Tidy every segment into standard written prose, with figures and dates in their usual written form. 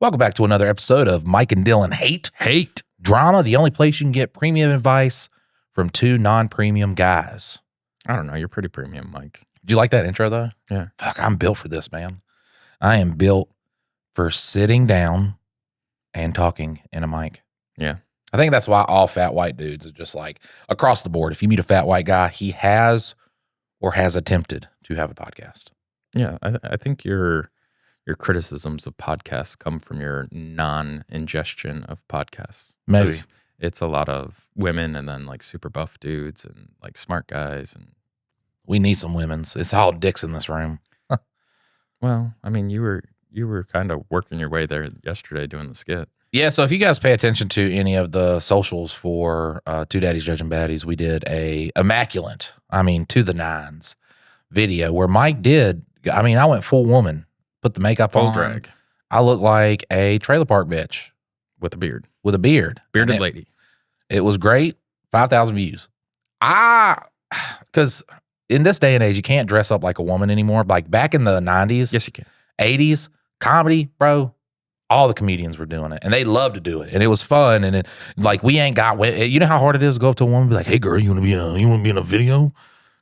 Welcome back to another episode of Mike and Dylan Hate Drama, the only place you can get premium advice from two non-premium guys. I don't know. You're pretty premium, Mike. Do you like that intro, though? Yeah. Fuck, I'm built for this, man. I am built for sitting down and talking in a mic. Yeah. I think that's why all fat white dudes are just like across the board. If you meet a fat white guy, he has or has attempted to have a podcast. Yeah. I think your criticisms of podcasts come from your non-ingestion of podcasts. Maybe. It's a lot of women and then like super buff dudes and like smart guys. And we need some women's. It's all dicks in this room. well, I mean, you were kind of working your way there yesterday doing the skit. Yeah, so if you guys pay attention to any of the socials for Two Daddies Judging Baddies, we did a immaculate, to the nines video where Mike did, I went full woman, put the makeup Full on. drag. I look like a trailer park bitch. With a beard. With a beard. Bearded lady. It was great. 5,000 views. Because in this day and age, you can't dress up like a woman anymore. Like back in the 90s. Yes, you can. 80s, comedy, bro. All the comedians were doing it, and they loved to do it, and it was fun. And we ain't got. You know how hard it is to go up to a woman and be like, "Hey, girl, you want to be in a video?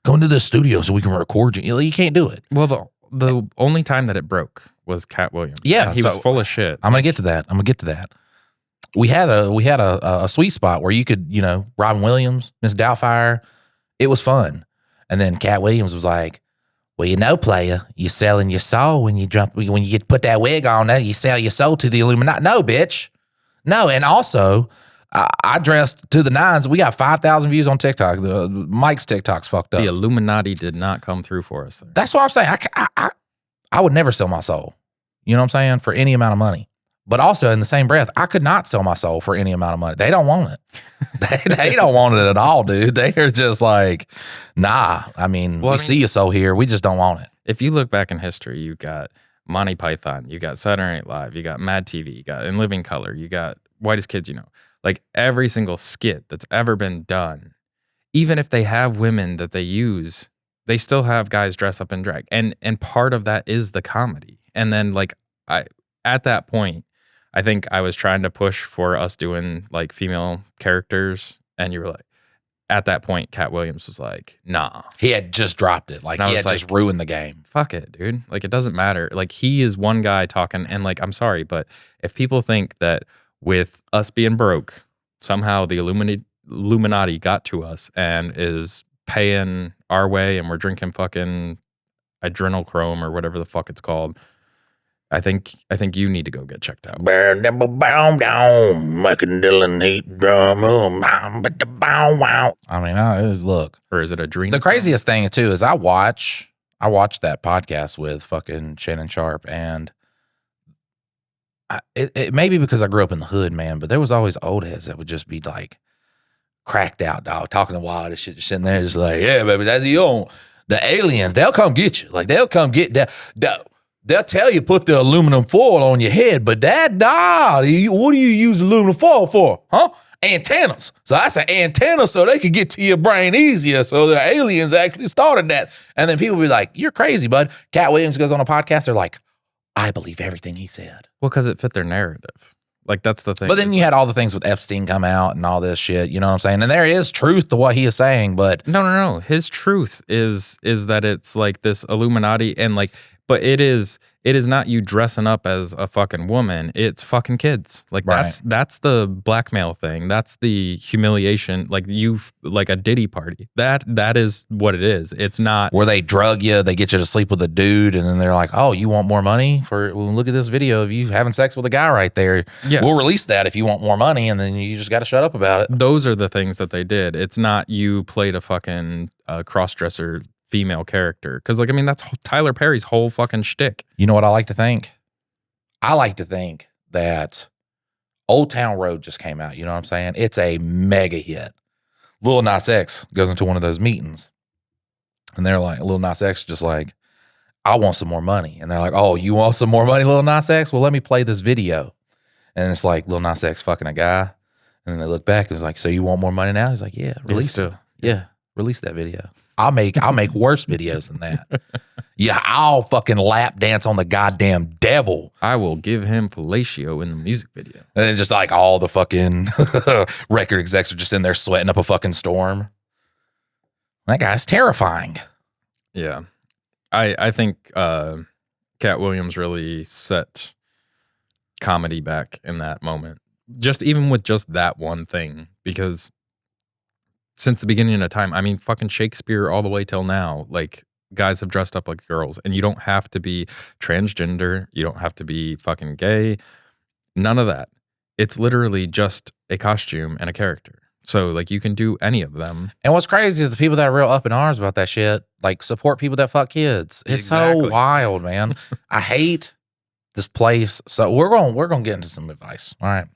Come into this studio so we can record you." You can't do it. Well, the only time that it broke was Katt Williams. Yeah, he was full of shit. I'm gonna get to that. We had a sweet spot where you could, Robin Williams, Miss Doubtfire. It was fun, and then Katt Williams was like, "Well, player, you're selling your soul when you get put that wig on. You sell your soul to the Illuminati." No, bitch, no. And also, I dressed to the nines. We got 5,000 views on TikTok. Mike's TikTok's fucked up. The Illuminati did not come through for us there. That's what I'm saying. I would never sell my soul. You know what I'm saying? For any amount of money. But also in the same breath, I could not sell my soul for any amount of money. They don't want it. they don't want it at all, dude. They are just like, nah. We see your soul here. We just don't want it. If you look back in history, you got Monty Python, you got Saturday Night Live, you got Mad TV, you got In Living Color, you got Whitest Kids, Like every single skit that's ever been done, even if they have women that they use, they still have guys dress up in drag. And part of that is the comedy. And then at that point, I think I was trying to push for us doing like female characters, and you were like, at that point, Katt Williams was like, nah. He had just dropped it. Like he had just ruined the game. Fuck it, dude. Like it doesn't matter. Like he is one guy talking, and like, I'm sorry, but if people think that with us being broke, somehow the Illuminati got to us and is paying our way and we're drinking fucking adrenochrome or whatever the fuck it's called, I think you need to go get checked out. Mike and Dylan hate drama. It is, look. Or is it a dream? The craziest thing too is I watched that podcast with fucking Shannon Sharp, and it may be because I grew up in the hood, man, but there was always old heads that would just be like cracked out, dog, talking the wildest shit, just sitting there just like, yeah, baby, that's the aliens, they'll come get you. Like they'll come get that. They'll tell you put the aluminum foil on your head, but what do you use aluminum foil for? Huh? Antennas. So I say antennas so they could get to your brain easier. So the aliens actually started that. And then people be like, you're crazy, bud. Katt Williams goes on a podcast. They're like, I believe everything he said. Well, because it fit their narrative. Like that's the thing. But then you had all the things with Epstein come out and all this shit. You know what I'm saying? And there is truth to what he is saying, but no. His truth is that it's like this Illuminati and like, but it is not you dressing up as a fucking woman. It's fucking kids. Like right. that's the blackmail thing. That's the humiliation. Like like a Diddy party. That is what it is. It's not where they drug you, they get you to sleep with a dude, and then they're like, "Oh, you want more money? Look at this video of you having sex with a guy right there. Yes. We'll release that if you want more money, and then you just got to shut up about it." Those are the things that they did. It's not you played a fucking cross-dresser female character. Because that's Tyler Perry's whole fucking shtick. You know what I like to think? I like to think that Old Town Road just came out. You know what I'm saying? It's a mega hit. Lil Nas X goes into one of those meetings, and they're like, Lil Nas X just like, I want some more money. And they're like, oh, you want some more money, Lil Nas X? Well, let me play this video. And it's like Lil Nas X fucking a guy. And then they look back and it's like, so you want more money now? He's like, yeah, release it. Yeah, release that video. I'll make worse videos than that. Yeah, I'll fucking lap dance on the goddamn devil. I will give him fellatio in the music video. And then just like all the fucking record execs are just in there sweating up a fucking storm. That guy's terrifying. Yeah. I think Katt Williams really set comedy back in that moment. Just even with just that one thing. Because since the beginning of time, I mean, fucking Shakespeare all the way till now, like, guys have dressed up like girls, and you don't have to be transgender. You don't have to be fucking gay. None of that. It's literally just a costume and a character. So, like, you can do any of them. And what's crazy is the people that are real up in arms about that shit, like, support people that fuck kids. It's Exactly. so wild, man. I hate this place. So we're gonna get into some advice. All right.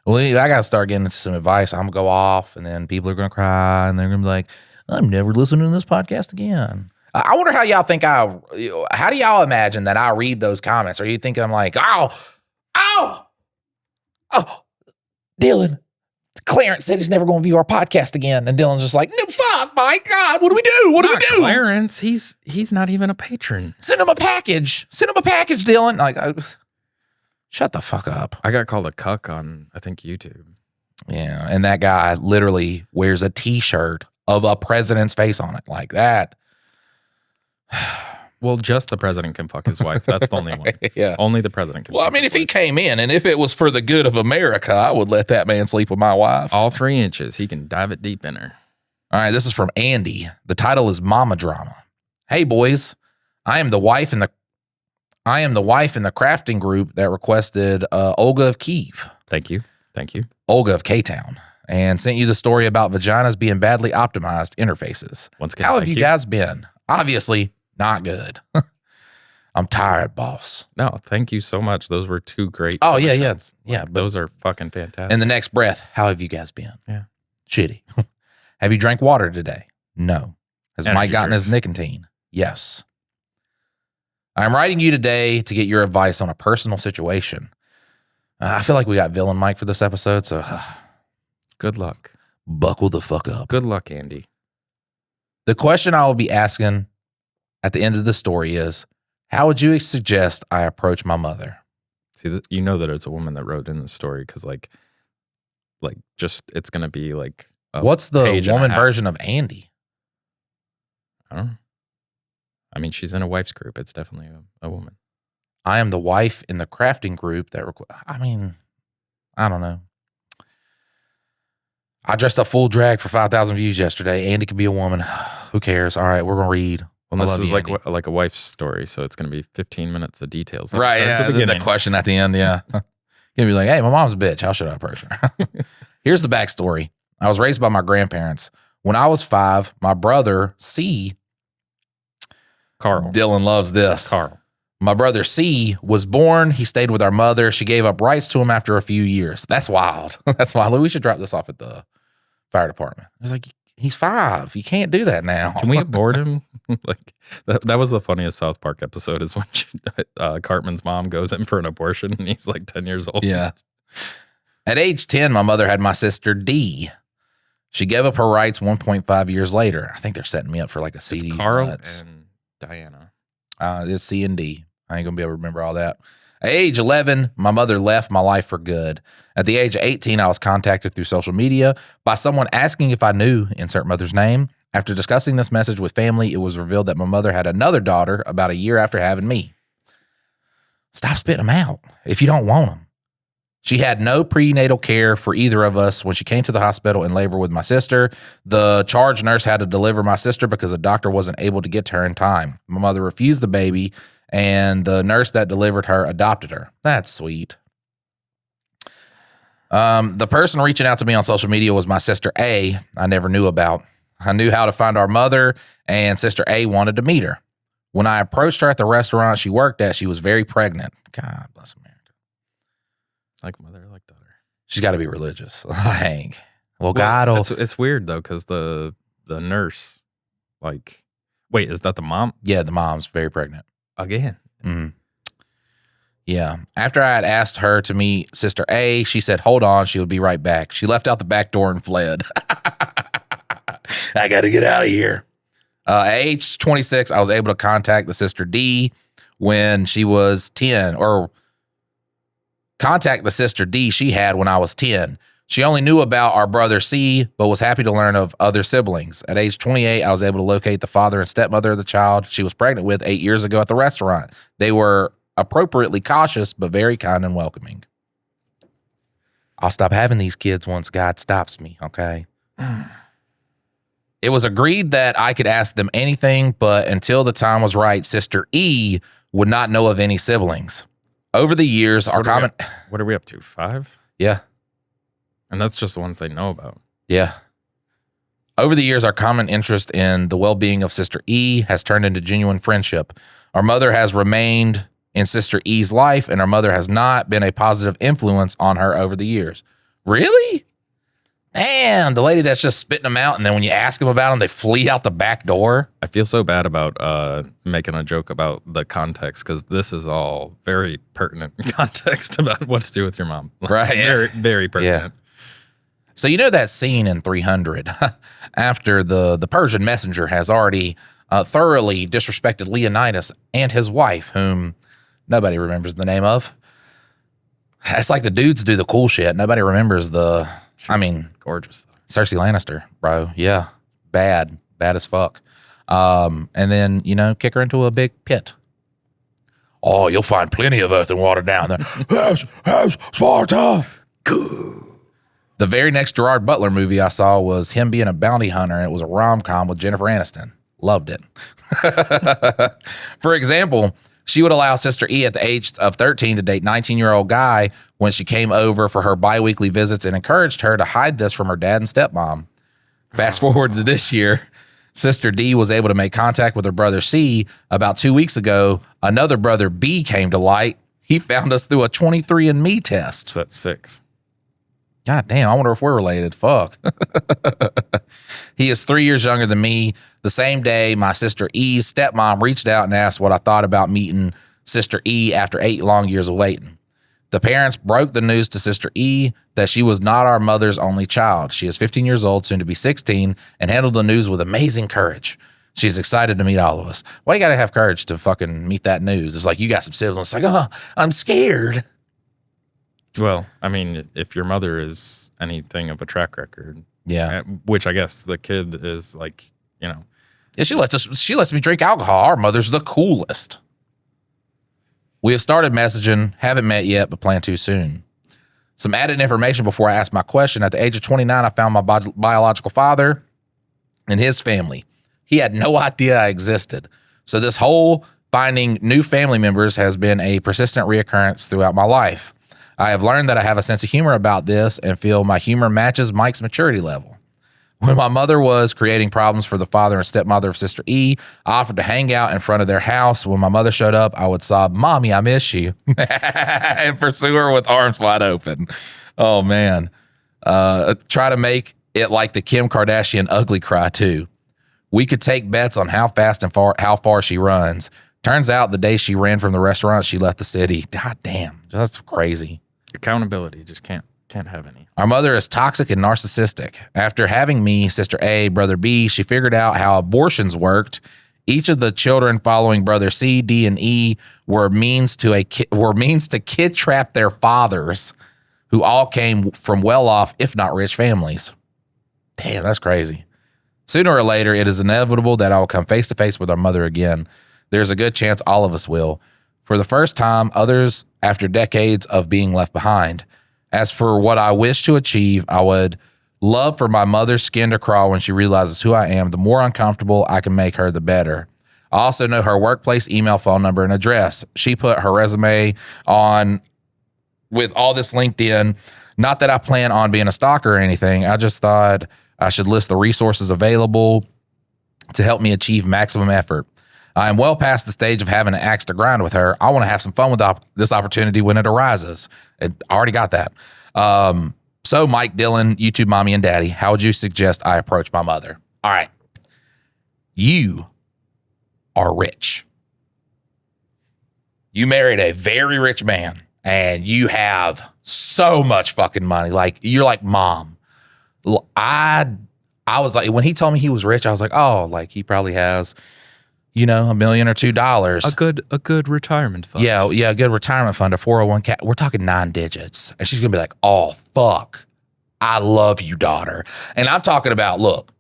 Well, I gotta start getting into some advice. I'm gonna go off, and then people are gonna cry, and they're gonna be like, "I'm never listening to this podcast again." I wonder how y'all think how do y'all imagine that I read those comments? Are you thinking I'm like, oh, Dylan, Clarence said he's never going to view our podcast again. And Dylan's just like, no, fuck, my God, what do we do? What do we do? Clarence, he's not even a patron. Send him a package. Send him a package, Dylan. Like, shut the fuck up. I got called a cuck on, I think, YouTube. Yeah, and that guy literally wears a T-shirt of a president's face on it like that. Well, just the president can fuck his wife. That's the only one. Yeah. Only the president can. Well, I mean, if he came in and if it was for the good of America, I would let that man sleep with my wife. All 3 inches, he can dive it deep in her. All right, this is from Andy. The title is Mama Drama. Hey boys, I am the wife in the crafting group that requested Olga of Kiev. Thank you. Olga of K-Town, and sent you the story about vaginas being badly optimized interfaces. Once again, how have thank you guys been? Obviously, not good. I'm tired, boss. No, thank you so much. Those were 2 great. Oh, submissions. yeah. But those are fucking fantastic. In the next breath, how have you guys been? Yeah. Shitty. Have you drank water today? No. Has Energy Mike gotten drinks. his nicotine? Yes. I'm writing you today to get your advice on a personal situation. I feel like we got villain Mike for this episode, so Good luck. buckle the fuck up. Good luck, Andy. The question I will be asking at the end of the story is, how would you suggest I approach my mother? See, you know that it's a woman that wrote in the story because, like, just it's gonna be like. What's the page and a woman half. version of Andy? I don't know. I mean, she's in a wife's group. It's definitely a woman. I am the wife in the crafting group that I don't know. I dressed up full drag for 5,000 views yesterday. Andy could be a woman. Who cares? All right, we're going to read. Well, I this love is you, like Andy. like a wife's story, so it's going to be 15 minutes of details. Like, Right, start at yeah. the And then the beginning. question at the end, yeah. Gonna be like, hey, my mom's a bitch. How should I approach her? Here's the backstory. I was raised by my grandparents. When I was 5, my brother, C, Carl. Dylan loves this. Carl. My brother C was born. He stayed with our mother. She gave up rights to him after a few years. That's wild. That's wild. We should drop this off at the fire department. It was like, he's 5. You can't do that now. Can we abort him? Like that was the funniest South Park episode is when Cartman's mom goes in for an abortion and he's like 10 years old. Yeah. At age 10, my mother had my sister D. She gave up her rights 1.5 years later. I think they're setting me up for like a CD. Carl nuts. and Diana. It's C and D. I ain't gonna be able to remember all that. At age 11, my mother left my life for good. At the age of 18, I was contacted through social media by someone asking if I knew insert mother's name. After discussing this message with family, it was revealed that my mother had another daughter about a year after having me. Stop spitting them out if you don't want them. She had no prenatal care for either of us when she came to the hospital in labor with my sister. The charge nurse had to deliver my sister because the doctor wasn't able to get to her in time. My mother refused the baby, and the nurse that delivered her adopted her. That's sweet. The person reaching out to me on social media was my sister A, I never knew about. I knew how to find our mother, and sister A wanted to meet her. When I approached her at the restaurant she worked at, she was very pregnant. God bless America. Like mother, like daughter. She's got to be religious. Like, well, God will. It's weird though, because the nurse, like, wait, is that the mom Yeah, the mom's very pregnant. again? Mm. Yeah. After I had asked her to meet Sister A, she said, hold on, she would be right back. She left out the back door and fled. I got to get out of here. At age 26, I was able to contact the sister D when she was 10, or contact the sister D she had when I was 10. She only knew about our brother C, but was happy to learn of other siblings. At age 28, I was able to locate the father and stepmother of the child she was pregnant with 8 years ago at the restaurant. They were appropriately cautious, but very kind and welcoming. I'll stop having these kids once God stops me, okay? It was agreed that I could ask them anything, but until the time was right, Sister E would not know of any siblings. Over the years, So our common... What are we up to, 5? Yeah. And that's just the ones they know about. Yeah. Over the years, our common interest in the well-being of Sister E has turned into genuine friendship. Our mother has remained in Sister E's life, and our mother has not been a positive influence on her over the years. Really? Man, the lady that's just spitting them out, and then when you ask them about them, they flee out the back door. I feel so bad about making a joke about the context, because this is all very pertinent context about what to do with your mom. Right. Very, very pertinent. Yeah. So you know that scene in 300 after the Persian messenger has already thoroughly disrespected Leonidas and his wife, whom nobody remembers the name of. It's like the dudes do the cool shit. Nobody remembers Gorgeous. Cersei Lannister, bro. Yeah. Bad as fuck. And then, kick her into a big pit. Oh, you'll find plenty of earth and water down there. Yes, Sparta. The very next Gerard Butler movie I saw was him being a bounty hunter, and it was a rom-com with Jennifer Aniston. Loved it. For example, she would allow Sister E at the age of 13 to date 19-year-old guy when she came over for her biweekly visits and encouraged her to hide this from her dad and stepmom. Fast forward to this year, Sister D was able to make contact with her brother C. About 2 weeks ago, another brother B came to light. He found us through a 23andMe test. So that's 6. God damn, I wonder if we're related. Fuck. He is 3 years younger than me. The same day, my Sister E's stepmom reached out and asked what I thought about meeting Sister E after 8 long years of waiting. The parents broke the news to Sister E that she was not our mother's only child. She is 15 years old, soon to be 16, and handled the news with amazing courage. She's excited to meet all of us. Why you gotta have courage to fucking meet that news? It's like you got some siblings. It's like, I'm scared. Well, I mean, if your mother is anything of a track record, Yeah. which I guess the kid is like, Yeah, she lets me drink alcohol. Our mother's the coolest. We have started messaging, haven't met yet, but plan to soon. Some added information before I ask my question. At the age of 29, I found my biological father and his family. He had no idea I existed. So this whole finding new family members has been a persistent reoccurrence throughout my life. I have learned that I have a sense of humor about this and feel my humor matches Mike's maturity level. When my mother was creating problems for the father and stepmother of Sister E, I offered to hang out in front of their house. When my mother showed up, I would sob, "Mommy, I miss you," and pursue her with arms wide open. Oh, man. Try to make it like the Kim Kardashian ugly cry, too. We could take bets on how fast and how far she runs. Turns out the day she ran from the restaurant, she left the city. God damn, that's crazy. accountability. Just can't have any. Our mother is toxic and narcissistic. After having me, Sister A, Brother B, she figured out how abortions worked. Each of the children following Brother C, D, and E were means to kid trap their fathers, who all came from well-off, if not rich, families. Damn, that's crazy. Sooner or later, it is inevitable that I will come face to face with our mother again. There's a good chance all of us will. For the first time, others after decades of being left behind. As for what I wish to achieve, I would love for my mother's skin to crawl when she realizes who I am. The more uncomfortable I can make her, the better. I also know her workplace email, phone number, and address. She put her resume on with all this LinkedIn. Not that I plan on being a stalker or anything. I just thought I should list the resources available to help me achieve maximum effort. I am well past the stage of having an axe to grind with her. I want to have some fun with this opportunity when it arises. I already got that. So Mike, Dylan, YouTube mommy and daddy, how would you suggest I approach my mother? All right. You are rich. You married a very rich man and you have so much fucking money. Like, you're like, Mom, I I was like, when he told me he was rich, I was like, oh, like he probably has, $1 million or $2 million. A good retirement fund. Yeah, a good retirement fund, a 401k. We're talking 9 digits. And she's going to be like, oh, fuck. I love you, daughter. And I'm talking about, look,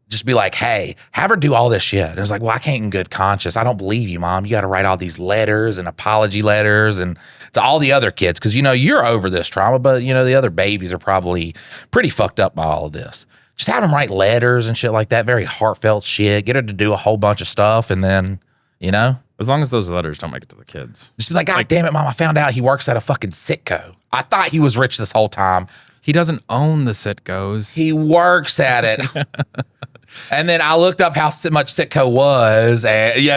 just be like, hey, have her do all this shit. And it's like, well, I can't in good conscience. I don't believe you, Mom. You got to write all these letters and apology letters and to all the other kids. Because, you're over this trauma, but, the other babies are probably pretty fucked up by all of this. Just have them write letters and shit like that. Very heartfelt shit. Get her to do a whole bunch of stuff. And then, as long as those letters don't make it to the kids. Just be like, God damn it, Mom. I found out he works at a fucking Sitco. I thought he was rich this whole time. He doesn't own the Sitcos. He works at it. And then I looked up how much Sitco was, and he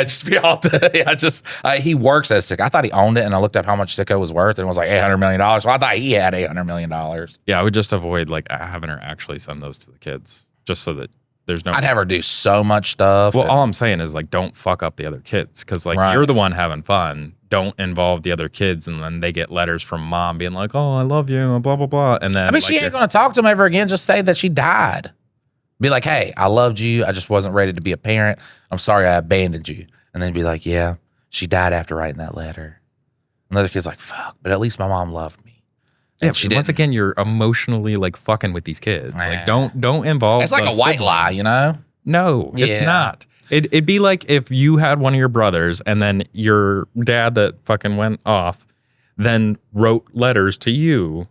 works at Sitco. I thought he owned it, and I looked up how much Sitco was worth, and it was like $800 million. So I thought he had $800 million. Yeah, I would just avoid having her actually send those to the kids, just so that there's no. I'd have her do so much stuff. Well, all I'm saying is don't fuck up the other kids, because you're the one having fun. Don't involve the other kids, and then they get letters from Mom being like, "Oh, I love you," and blah blah blah. And then she ain't gonna talk to him ever again. Just say that she died. Be like, hey, I loved you. I just wasn't ready to be a parent. I'm sorry I abandoned you. And then be like, yeah, she died after writing that letter. And the other kid's like, fuck, but at least my mom loved me. And she once again, you're emotionally fucking with these kids. Don't involve. It's like a white lie, No, it's not. It'd be like if you had one of your brothers and then your dad that fucking went off then wrote letters to you.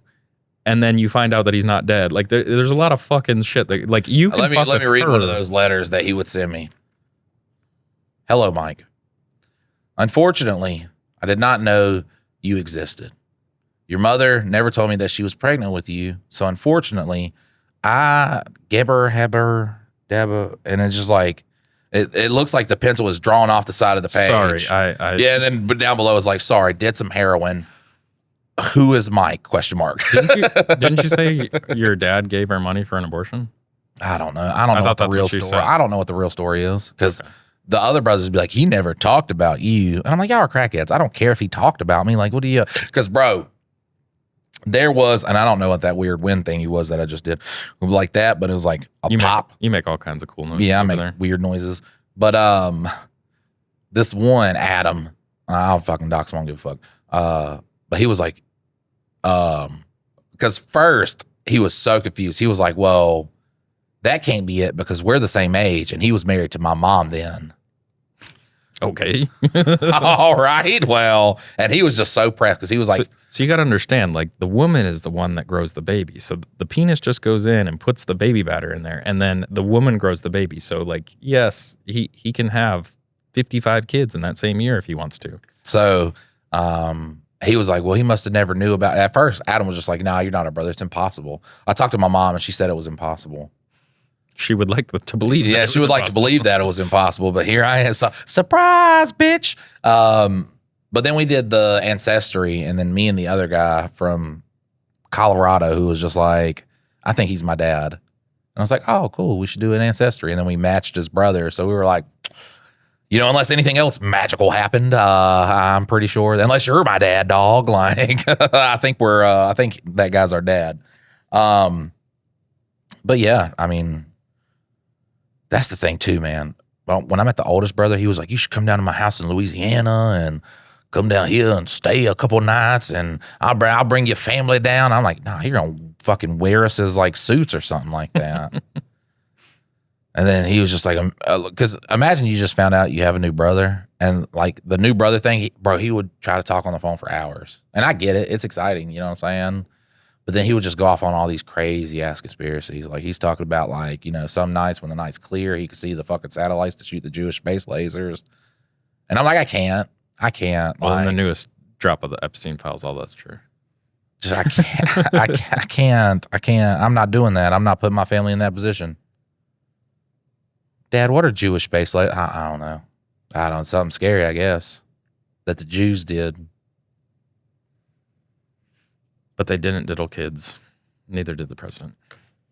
And then you find out that he's not dead. There's a lot of fucking shit that you can. Let me read one of those letters that he would send me. Hello, Mike. Unfortunately, I did not know you existed. Your mother never told me that she was pregnant with you. So unfortunately, and it's just like it looks like the pencil was drawn off the side of the page. Sorry, but down below is like, sorry, did some heroin. Who is Mike? Question mark. Didn't you say your dad gave her money for an abortion? I don't know. I don't know what the real story. I don't know what the real story is because the other brothers would be like, he never talked about you. And I'm like, y'all are crackheads. I don't care if he talked about me. Like, what do you? Because bro, there was, and I don't know what that weird wind thing was that I just did like that, but it was like a pop. You make all kinds of cool noises. Yeah, I make weird noises. But this one Adam, I'll fucking dox him. I don't give a fuck. But he was like. Because first he was so confused. He was like, well, that can't be it because we're the same age. And he was married to my mom then. Okay. All right. Well, and he was just so pressed because he was like. So you got to understand, the woman is the one that grows the baby. So the penis just goes in and puts the baby batter in there. And then the woman grows the baby. So yes, he can have 55 kids in that same year if he wants to. So, he was like, well, he must have never knew about it. At first, Adam was just like, nah, you're not a brother. It's impossible. I talked to my mom and she said it was impossible. She would like to believe that. Yeah, she would like to believe that it was impossible. But here I am. Surprise, bitch. But then we did the ancestry and then me and the other guy from Colorado who was just like, I think he's my dad. And I was like, oh, cool. We should do an ancestry. And then we matched his brother. So we were like, unless anything else magical happened, I'm pretty sure. Unless you're my dad, dog. I think I think that guy's our dad. But yeah, I mean, that's the thing too, man. Well, when I met the oldest brother, he was like, you should come down to my house in Louisiana and come down here and stay a couple nights and I'll bring your family down. I'm like, nah, you're going to fucking wear us as suits or something like that. And then he was just like, because imagine you just found out you have a new brother and the new brother thing, he would try to talk on the phone for hours. And I get it. It's exciting. You know what I'm saying? But then he would just go off on all these crazy ass conspiracies. He's talking about some nights when the night's clear, he could see the fucking satellites to shoot the Jewish space lasers. And I'm like, I can't. Well, in the newest drop of the Epstein files, all that's true. I can't. I can't. I'm not doing that. I'm not putting my family in that position. Dad, what are Jewish space lasers? I don't know. Something scary, I guess, that the Jews did. But they didn't diddle kids. Neither did the president.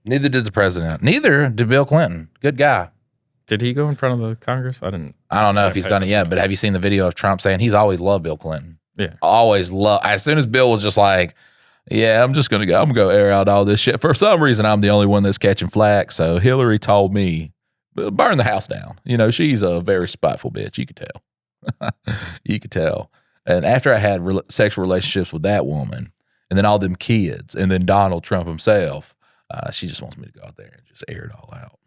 Neither did Bill Clinton. Good guy. Did he go in front of the Congress? I don't know if he's done it yet, but have you seen the video of Trump saying he's always loved Bill Clinton? Yeah. Always loved. As soon as Bill was just like, Yeah, I'm gonna go air out all this shit. For some reason, I'm the only one that's catching flack. So Hillary told me, burn the house down. You know, she's a very spiteful bitch. You could tell. You could tell. And after I had sexual relationships with that woman, and then all them kids, and then Donald Trump himself, she just wants me to go out there and just air it all out.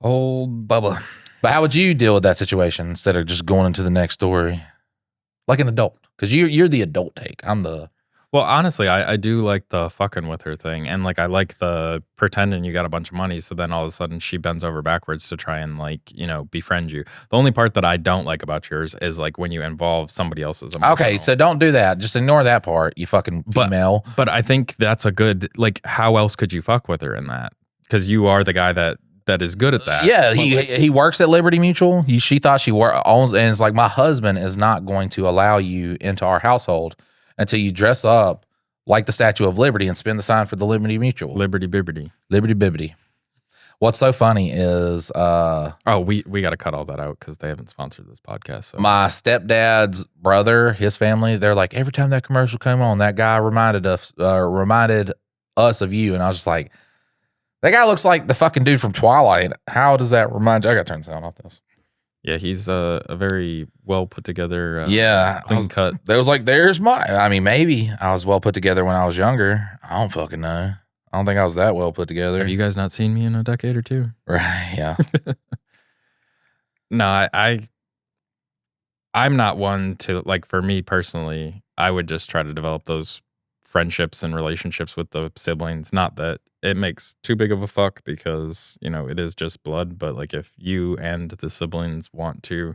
Old Bubba. But how would you deal with that situation instead of just going into the next story like an adult? Because you're the adult take. I'm the... Well, honestly, I do like the fucking with her thing. And like I like the pretending you got a bunch of money. So then all of a sudden she bends over backwards to try and like, you know, befriend you. The only part that I don't like about yours is like when you involve somebody else's emotional. Okay, so don't do that. Just ignore that part, you fucking female. But I think that's a good, like, how else could you fuck with her in that? Because you are the guy that is good at that. Yeah, he works at Liberty Mutual. She thought she owns, and it's like, my husband is not going to allow you into our household until you dress up like the Statue of Liberty and spin the sign for the Liberty Mutual. Liberty Bibbity. Liberty Bibbity. What's so funny is... we got to cut all that out because they haven't sponsored this podcast. So. My stepdad's brother, his family, they're like, every time that commercial came on, that guy reminded us of you. And I was just like, that guy looks like the fucking dude from Twilight. How does that remind you? I got to turn the sound off this. Yeah, he's a very well put together, clean cut. They was like, maybe I was well put together when I was younger. I don't fucking know. I don't think I was that well put together. Have you guys not seen me in a decade or two? Right, yeah. No, I'm not one to, like, for me personally, I would just try to develop those friendships and relationships with the siblings. Not that it makes too big of a fuck because, you know, it is just blood. But like if you and the siblings want to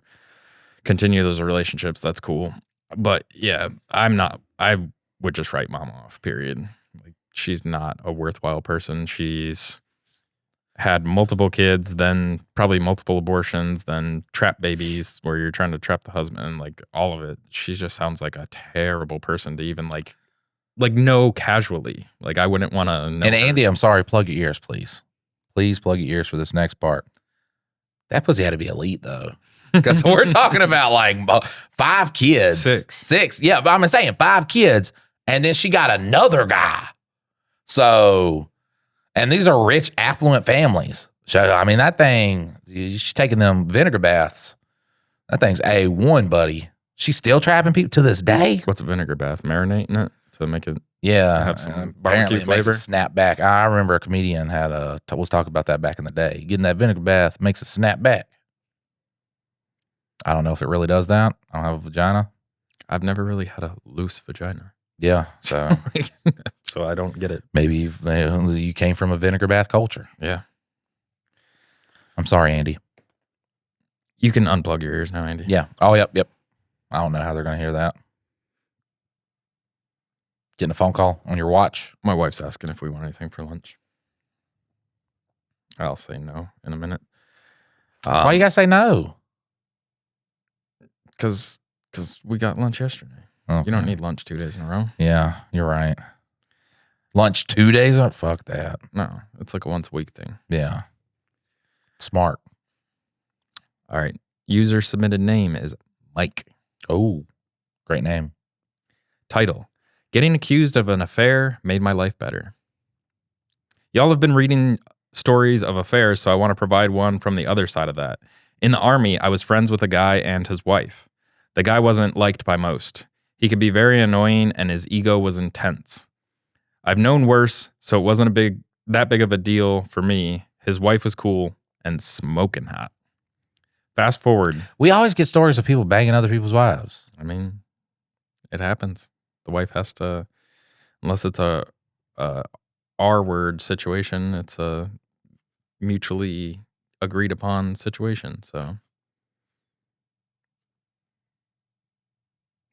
continue those relationships, that's cool. But yeah, I would just write mom off, period. Like she's not a worthwhile person. She's had multiple kids, then probably multiple abortions, then trap babies where you're trying to trap the husband, like all of it. She just sounds like a terrible person to even like know casually. Like I wouldn't want to know. And her. Andy, I'm sorry, plug your ears, please. Please plug your ears for this next part. That pussy had to be elite though. Because we're talking about like 5 kids. 6. Yeah, but I'm saying 5 kids. And then she got another guy. So, and these are rich, affluent families. So, I mean, that thing, she's taking them vinegar baths. That thing's A1, buddy. She's still trapping people to this day. What's a vinegar bath? Marinating it to make it have some barbecue flavor? Makes it snap back. I remember a comedian was talking about that back in the day. Getting that vinegar bath makes it snap back. I don't know if it really does that. I don't have a vagina. I've never really had a loose vagina. Yeah, so so I don't get it. Maybe you came from a vinegar bath culture. Yeah. I'm sorry, Andy. You can unplug your ears now, Andy. Yeah. Oh, yep. I don't know how they're going to hear that. Getting a phone call on your watch. My wife's asking if we want anything for lunch. I'll say no in a minute. Why you got to say no? Because we got lunch yesterday. Okay. You don't need lunch 2 days in a row. Yeah, you're right. Lunch 2 days? Oh, fuck that. No, it's like a once a week thing. Yeah. Smart. All right. User submitted name is Mike. Oh, great name. Title: Getting accused of an affair made my life better. Y'all have been reading stories of affairs, so I want to provide one from the other side of that. In the Army, I was friends with a guy and his wife. The guy wasn't liked by most. He could be very annoying and his ego was intense. I've known worse, so it wasn't that big of a deal for me. His wife was cool and smoking hot. Fast forward. We always get stories of people banging other people's wives. I mean, it happens. The wife has to, unless it's a R-word situation, it's a mutually agreed upon situation. So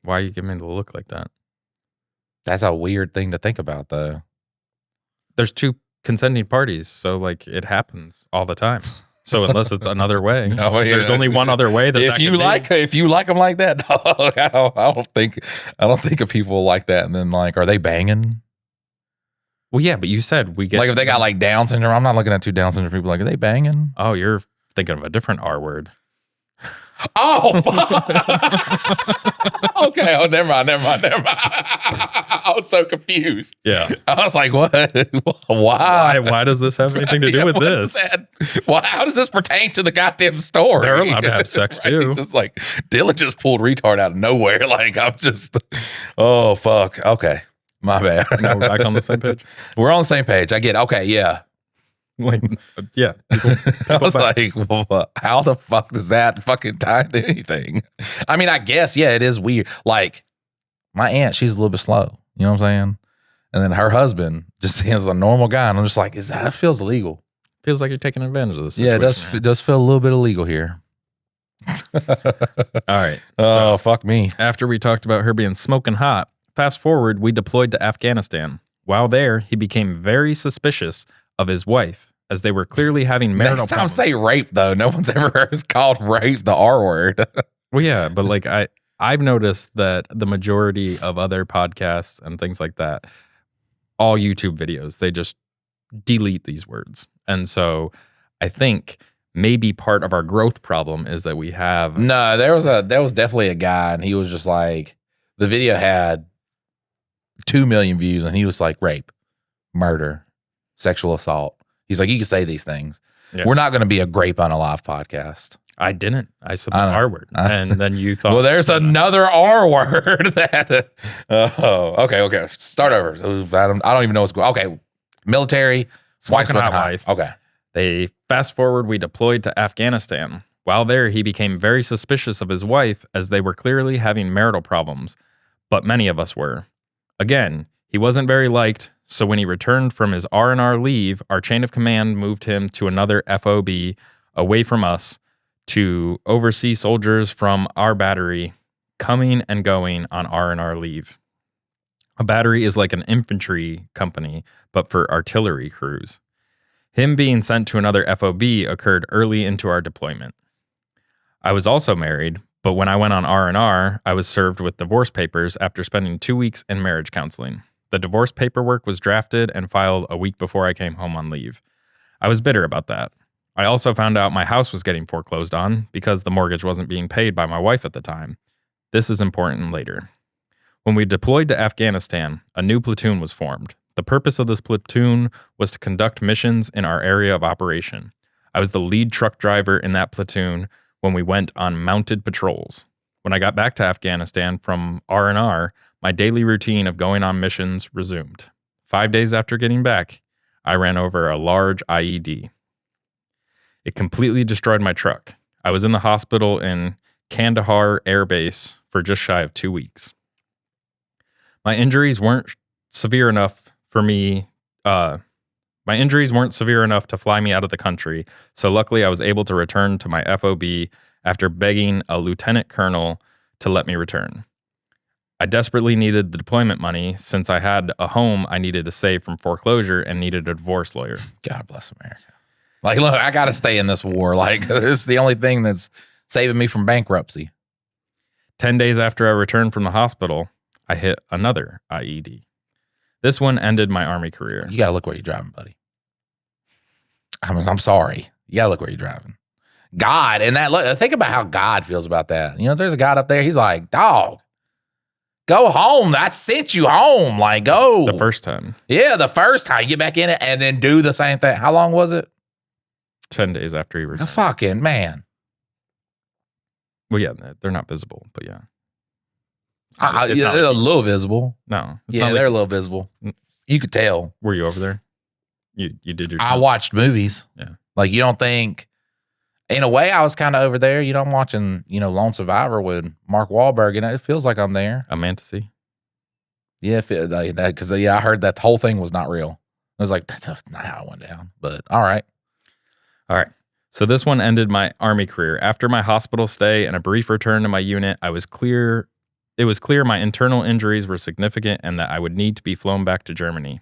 why are you giving me the look like that? That's a weird thing to think about, though. There's 2 consenting parties, so like it happens all the time. So unless it's another way, there's only one other way that if you like them like that, dog, I don't think of people like that. And then like, are they banging? Well, yeah, but you said we get like if they got like Down syndrome. I'm not looking at 2 Down syndrome people. Like, are they banging? Oh, you're thinking of a different R word. Oh, fuck. Okay. Oh, never mind. I was so confused. Yeah. I was like, what? Why? Why does this have anything to do with what this? is that? Why? How does this pertain to the goddamn story? They're allowed to have sex Right? too. Just like Dylan just pulled retard out of nowhere. Like I'm just, oh fuck. Okay, my bad. Now we're back on the same page. We're on the same page. I get. Okay, yeah. Like, yeah. I was like, well, how the fuck does that fucking tie to anything? I mean, I guess, yeah, it is weird. Like, my aunt, she's a little bit slow. You know what I'm saying? And then her husband just is a normal guy. And I'm just like, that feels illegal. Feels like you're taking advantage of this. Yeah, it does feel a little bit illegal here. All right. Oh, fuck me. After we talked about her being smoking hot, fast forward, we deployed to Afghanistan. While there, he became very suspicious of his wife, as they were clearly having marital Next time problems. say rape, though. No one's ever called rape the R word. Well, yeah, but like I've noticed that the majority of other podcasts and things like that, all YouTube videos, they just delete these words. And so I think maybe part of our growth problem is that we have No, there was definitely a guy, and he was just like, the video had 2 million views, and he was like, rape, murder, sexual assault. He's like, you can say these things. Yeah. We're not going to be a grape on a live podcast. I didn't. I said the I know. R word. And then you thought, Well, there's another R word that. Oh, okay. Start over. I don't even know what's going. Okay, military, Smoking hot wife. Okay. They fast forward, we deployed to Afghanistan. While there, he became very suspicious of his wife, as they were clearly having marital problems, but many of us were. Again, he wasn't very liked, so when he returned from his R&R leave, our chain of command moved him to another FOB away from us to oversee soldiers from our battery coming and going on R&R leave. A battery is like an infantry company, but for artillery crews. Him being sent to another FOB occurred early into our deployment. I was also married, but when I went on R&R, I was served with divorce papers after spending 2 weeks in marriage counseling. The divorce paperwork was drafted and filed a week before I came home on leave. I was bitter about that. I also found out my house was getting foreclosed on because the mortgage wasn't being paid by my wife at the time. This is important later. When we deployed to Afghanistan, a new platoon was formed. The purpose of this platoon was to conduct missions in our area of operation. I was the lead truck driver in that platoon when we went on mounted patrols. When I got back to Afghanistan from R&R, my daily routine of going on missions resumed. 5 days after getting back, I ran over a large IED. It completely destroyed my truck. I was in the hospital in Kandahar Air Base for just shy of 2 weeks. My injuries weren't severe enough to fly me out of the country, so luckily I was able to return to my FOB after begging a lieutenant colonel to let me return. I desperately needed the deployment money since I had a home I needed to save from foreclosure and needed a divorce lawyer. God bless America. Like, look, I got to stay in this war. Like, this is the only thing that's saving me from bankruptcy. 10 days after I returned from the hospital, I hit another IED. This one ended my Army career. You got to look where you're driving, buddy. I'm sorry. You got to look where you're driving. God, and think about how God feels about that. You know, there's a God up there. He's like, dog, go home. I sent you home. Like, go. The first time. Yeah, the first time. You get back in it and then do the same thing. How long was it? 10 days after he returned. The fucking man. Well, yeah, they're not visible, but yeah. They're a little visible. No. Yeah, they're a little visible. You could tell. Were you over there? You did your I watched movies. Yeah. Like, you don't think, in a way, I was kind of over there. You know, I'm watching, Lone Survivor with Mark Wahlberg, and it feels like I'm there. A fantasy? Yeah, because I heard that the whole thing was not real. I was like, that's not how it went down. But all right. So this one ended my Army career. After my hospital stay and a brief return to my unit, it was clear my internal injuries were significant and that I would need to be flown back to Germany.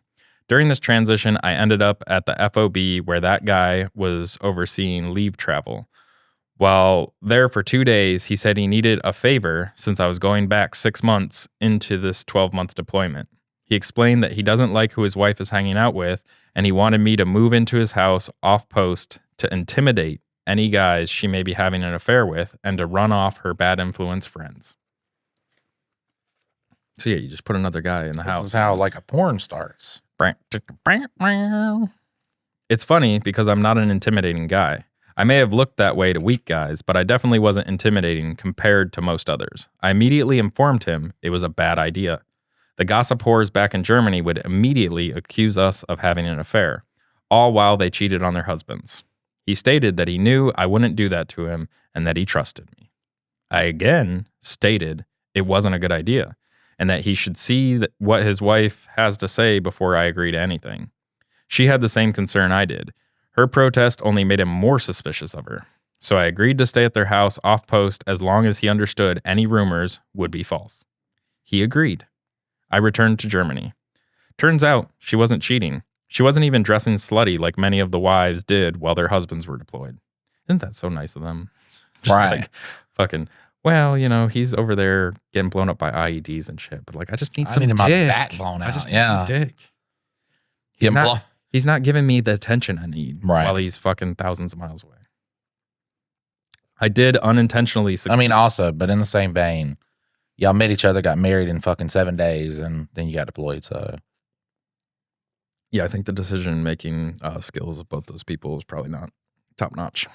During this transition, I ended up at the FOB where that guy was overseeing leave travel. While there for 2 days, he said he needed a favor since I was going back 6 months into this 12-month deployment. He explained that he doesn't like who his wife is hanging out with, and he wanted me to move into his house off post to intimidate any guys she may be having an affair with and to run off her bad influence friends. So yeah, you just put another guy in the house. This is how like a porn starts. It's funny because I'm not an intimidating guy. I may have looked that way to weak guys, but I definitely wasn't intimidating compared to most others. I immediately informed him it was a bad idea. The gossip whores back in Germany would immediately accuse us of having an affair, all while they cheated on their husbands. He stated that he knew I wouldn't do that to him and that he trusted me. I again stated it wasn't a good idea and that he should see what his wife has to say before I agree to anything. She had the same concern I did. Her protest only made him more suspicious of her. So I agreed to stay at their house off post as long as he understood any rumors would be false. He agreed. I returned to Germany. Turns out she wasn't cheating. She wasn't even dressing slutty like many of the wives did while their husbands were deployed. Isn't that so nice of them? Just Right. like fucking, well, you know, he's over there getting blown up by IEDs and shit. But like, I just need some dick. my back blown out. I just need some dick. He's not giving me the attention I need while he's fucking thousands of miles away. I did unintentionally succeed. I mean, also, but in the same vein, y'all met each other, got married in fucking 7 days, and then you got deployed. So, yeah, I think the decision-making skills of both those people is probably not top-notch.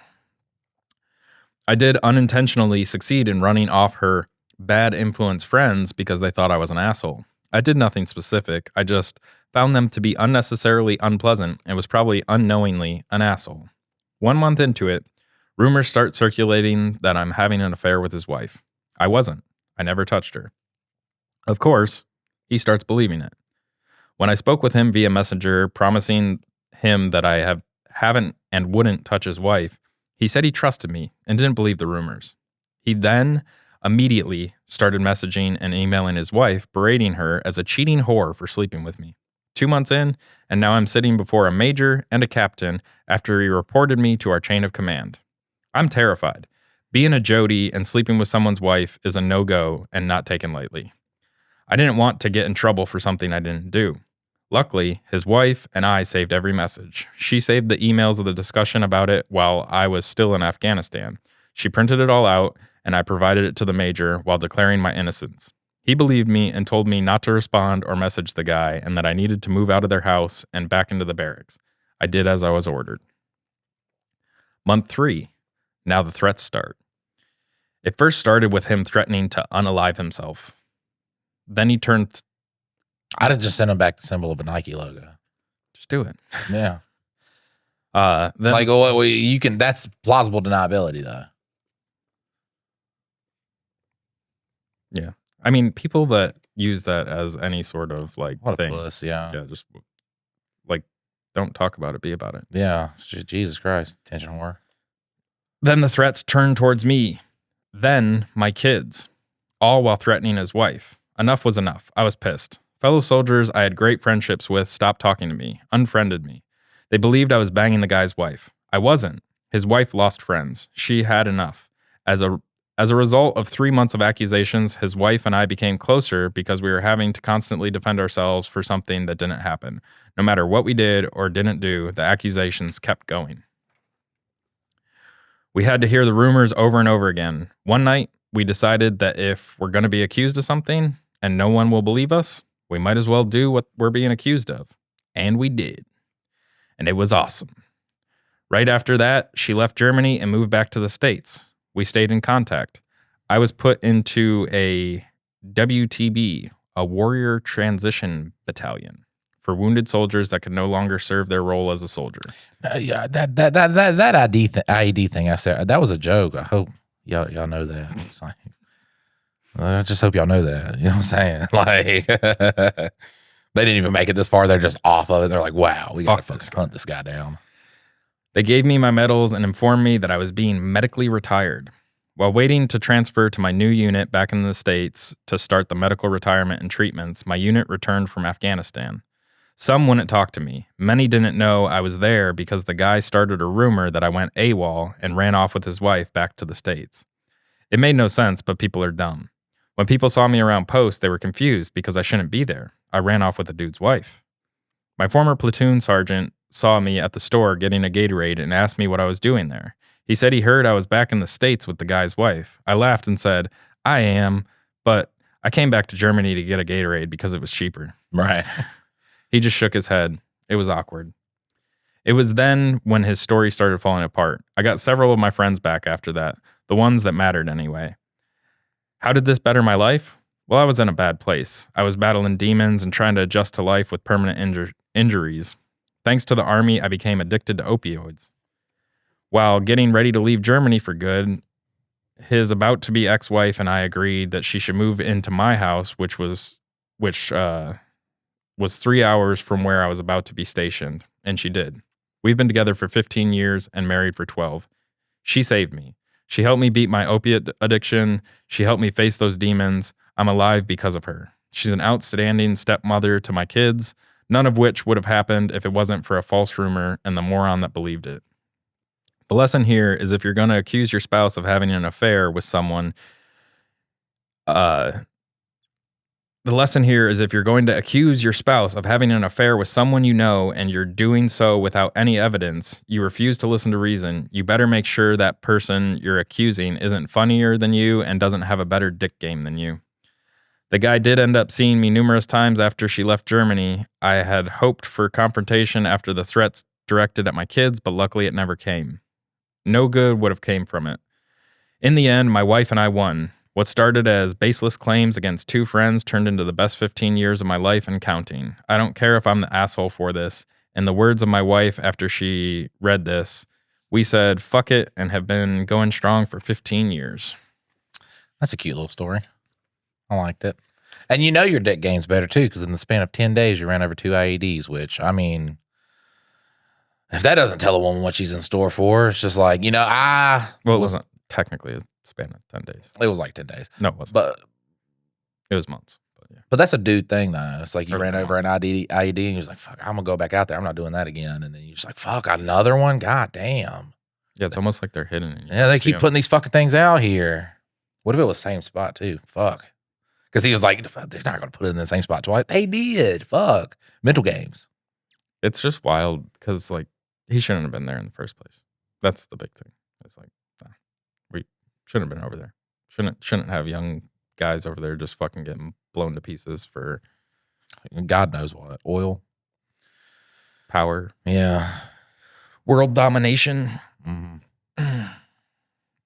I did unintentionally succeed in running off her bad influence friends because they thought I was an asshole. I did nothing specific. I just found them to be unnecessarily unpleasant and was probably unknowingly an asshole. 1 month into it, rumors start circulating that I'm having an affair with his wife. I wasn't. I never touched her. Of course, he starts believing it. When I spoke with him via Messenger, promising him that I haven't and wouldn't touch his wife, he said he trusted me and didn't believe the rumors. He then immediately started messaging and emailing his wife, berating her as a cheating whore for sleeping with me. 2 months in, and now I'm sitting before a major and a captain after he reported me to our chain of command. I'm terrified. Being a Jody and sleeping with someone's wife is a no-go and not taken lightly. I didn't want to get in trouble for something I didn't do. Luckily, his wife and I saved every message. She saved the emails of the discussion about it while I was still in Afghanistan. She printed it all out, and I provided it to the major while declaring my innocence. He believed me and told me not to respond or message the guy and that I needed to move out of their house and back into the barracks. I did as I was ordered. Month 3. Now the threats start. It first started with him threatening to unalive himself. Then he turned... I'd have just sent him back the symbol of a Nike logo. Just do it. Yeah. Then, Like, well, you can. That's plausible deniability, though. yeah. I mean, people that use that as any sort of like What a thing. puss, yeah. Yeah, just like, don't talk about it, be about it. Yeah. Jesus Christ. Attention whore. Then the threats turned towards me. Then my kids, all while threatening his wife. Enough was enough. I was pissed. Fellow soldiers I had great friendships with stopped talking to me, unfriended me. They believed I was banging the guy's wife. I wasn't. His wife lost friends. She had enough. As a result of 3 months of accusations, his wife and I became closer because we were having to constantly defend ourselves for something that didn't happen. No matter what we did or didn't do, the accusations kept going. We had to hear the rumors over and over again. One night, we decided that if we're going to be accused of something and no one will believe us, we might as well do what we're being accused of. And we did. And it was awesome. Right after that, she left Germany and moved back to the States. We stayed in contact. I was put into a WTB, a Warrior Transition Battalion, for wounded soldiers that could no longer serve their role as a soldier. Yeah, that IED thing I said, that was a joke. I hope y'all know that. It's like, I just hope y'all know that. You know what I'm saying? Like, they didn't even make it this far. They're just off of it. They're like, wow, we got to fucking hunt this guy down. They gave me my medals and informed me that I was being medically retired. While waiting to transfer to my new unit back in the States to start the medical retirement and treatments, my unit returned from Afghanistan. Some wouldn't talk to me. Many didn't know I was there because the guy started a rumor that I went AWOL and ran off with his wife back to the States. It made no sense, but people are dumb. When people saw me around post, they were confused because I shouldn't be there. I ran off with a dude's wife. My former platoon sergeant saw me at the store getting a Gatorade and asked me what I was doing there. He said he heard I was back in the States with the guy's wife. I laughed and said, I am, but I came back to Germany to get a Gatorade because it was cheaper. Right. He just shook his head. It was awkward. It was then when his story started falling apart. I got several of my friends back after that, the ones that mattered anyway. How did this better my life? Well, I was in a bad place. I was battling demons and trying to adjust to life with permanent injuries. Thanks to the army, I became addicted to opioids. While getting ready to leave Germany for good, his about-to-be ex-wife and I agreed that she should move into my house, which was 3 hours from where I was about to be stationed, and she did. We've been together for 15 years and married for 12. She saved me. She helped me beat my opiate addiction. She helped me face those demons. I'm alive because of her. She's an outstanding stepmother to my kids, none of which would have happened if it wasn't for a false rumor and the moron that believed it. The lesson here is if you're going to accuse your spouse of having an affair with someone, The lesson here is if you're going to accuse your spouse of having an affair with someone you know and you're doing so without any evidence, you refuse to listen to reason, you better make sure that person you're accusing isn't funnier than you and doesn't have a better dick game than you. The guy did end up seeing me numerous times after she left Germany. I had hoped for confrontation after the threats directed at my kids, but luckily it never came. No good would have came from it. In the end, my wife and I won. What started as baseless claims against two friends turned into the best 15 years of my life and counting. I don't care if I'm the asshole for this. In the words of my wife after she read this, we said, fuck it, and have been going strong for 15 years. That's a cute little story. I liked it. And you know your dick game's better too, because in the span of 10 days, you ran over 2 IEDs, which, I mean, if that doesn't tell a woman what she's in store for, it's just like, Well, it wasn't technically a span of 10 days. It was like 10 days. No, it wasn't. But it was months. But, yeah. But that's a dude thing, though. It's like you ran over an IED and you're just like, fuck, I'm going to go back out there. I'm not doing that again. And then you're just like, fuck, another one? God damn. Yeah, it's almost like they're hidden. Yeah, they keep putting these fucking things out here. What if it was same spot, too? Fuck. Because he was like, they're not going to put it in the same spot twice. They did. Fuck. Mental games. It's just wild because, like, he shouldn't have been there in the first place. That's the big thing. It's like, nah, we shouldn't have been over there. Shouldn't have young guys over there just fucking getting blown to pieces for God knows what. Oil. Power. Yeah. World domination. Mm-hmm.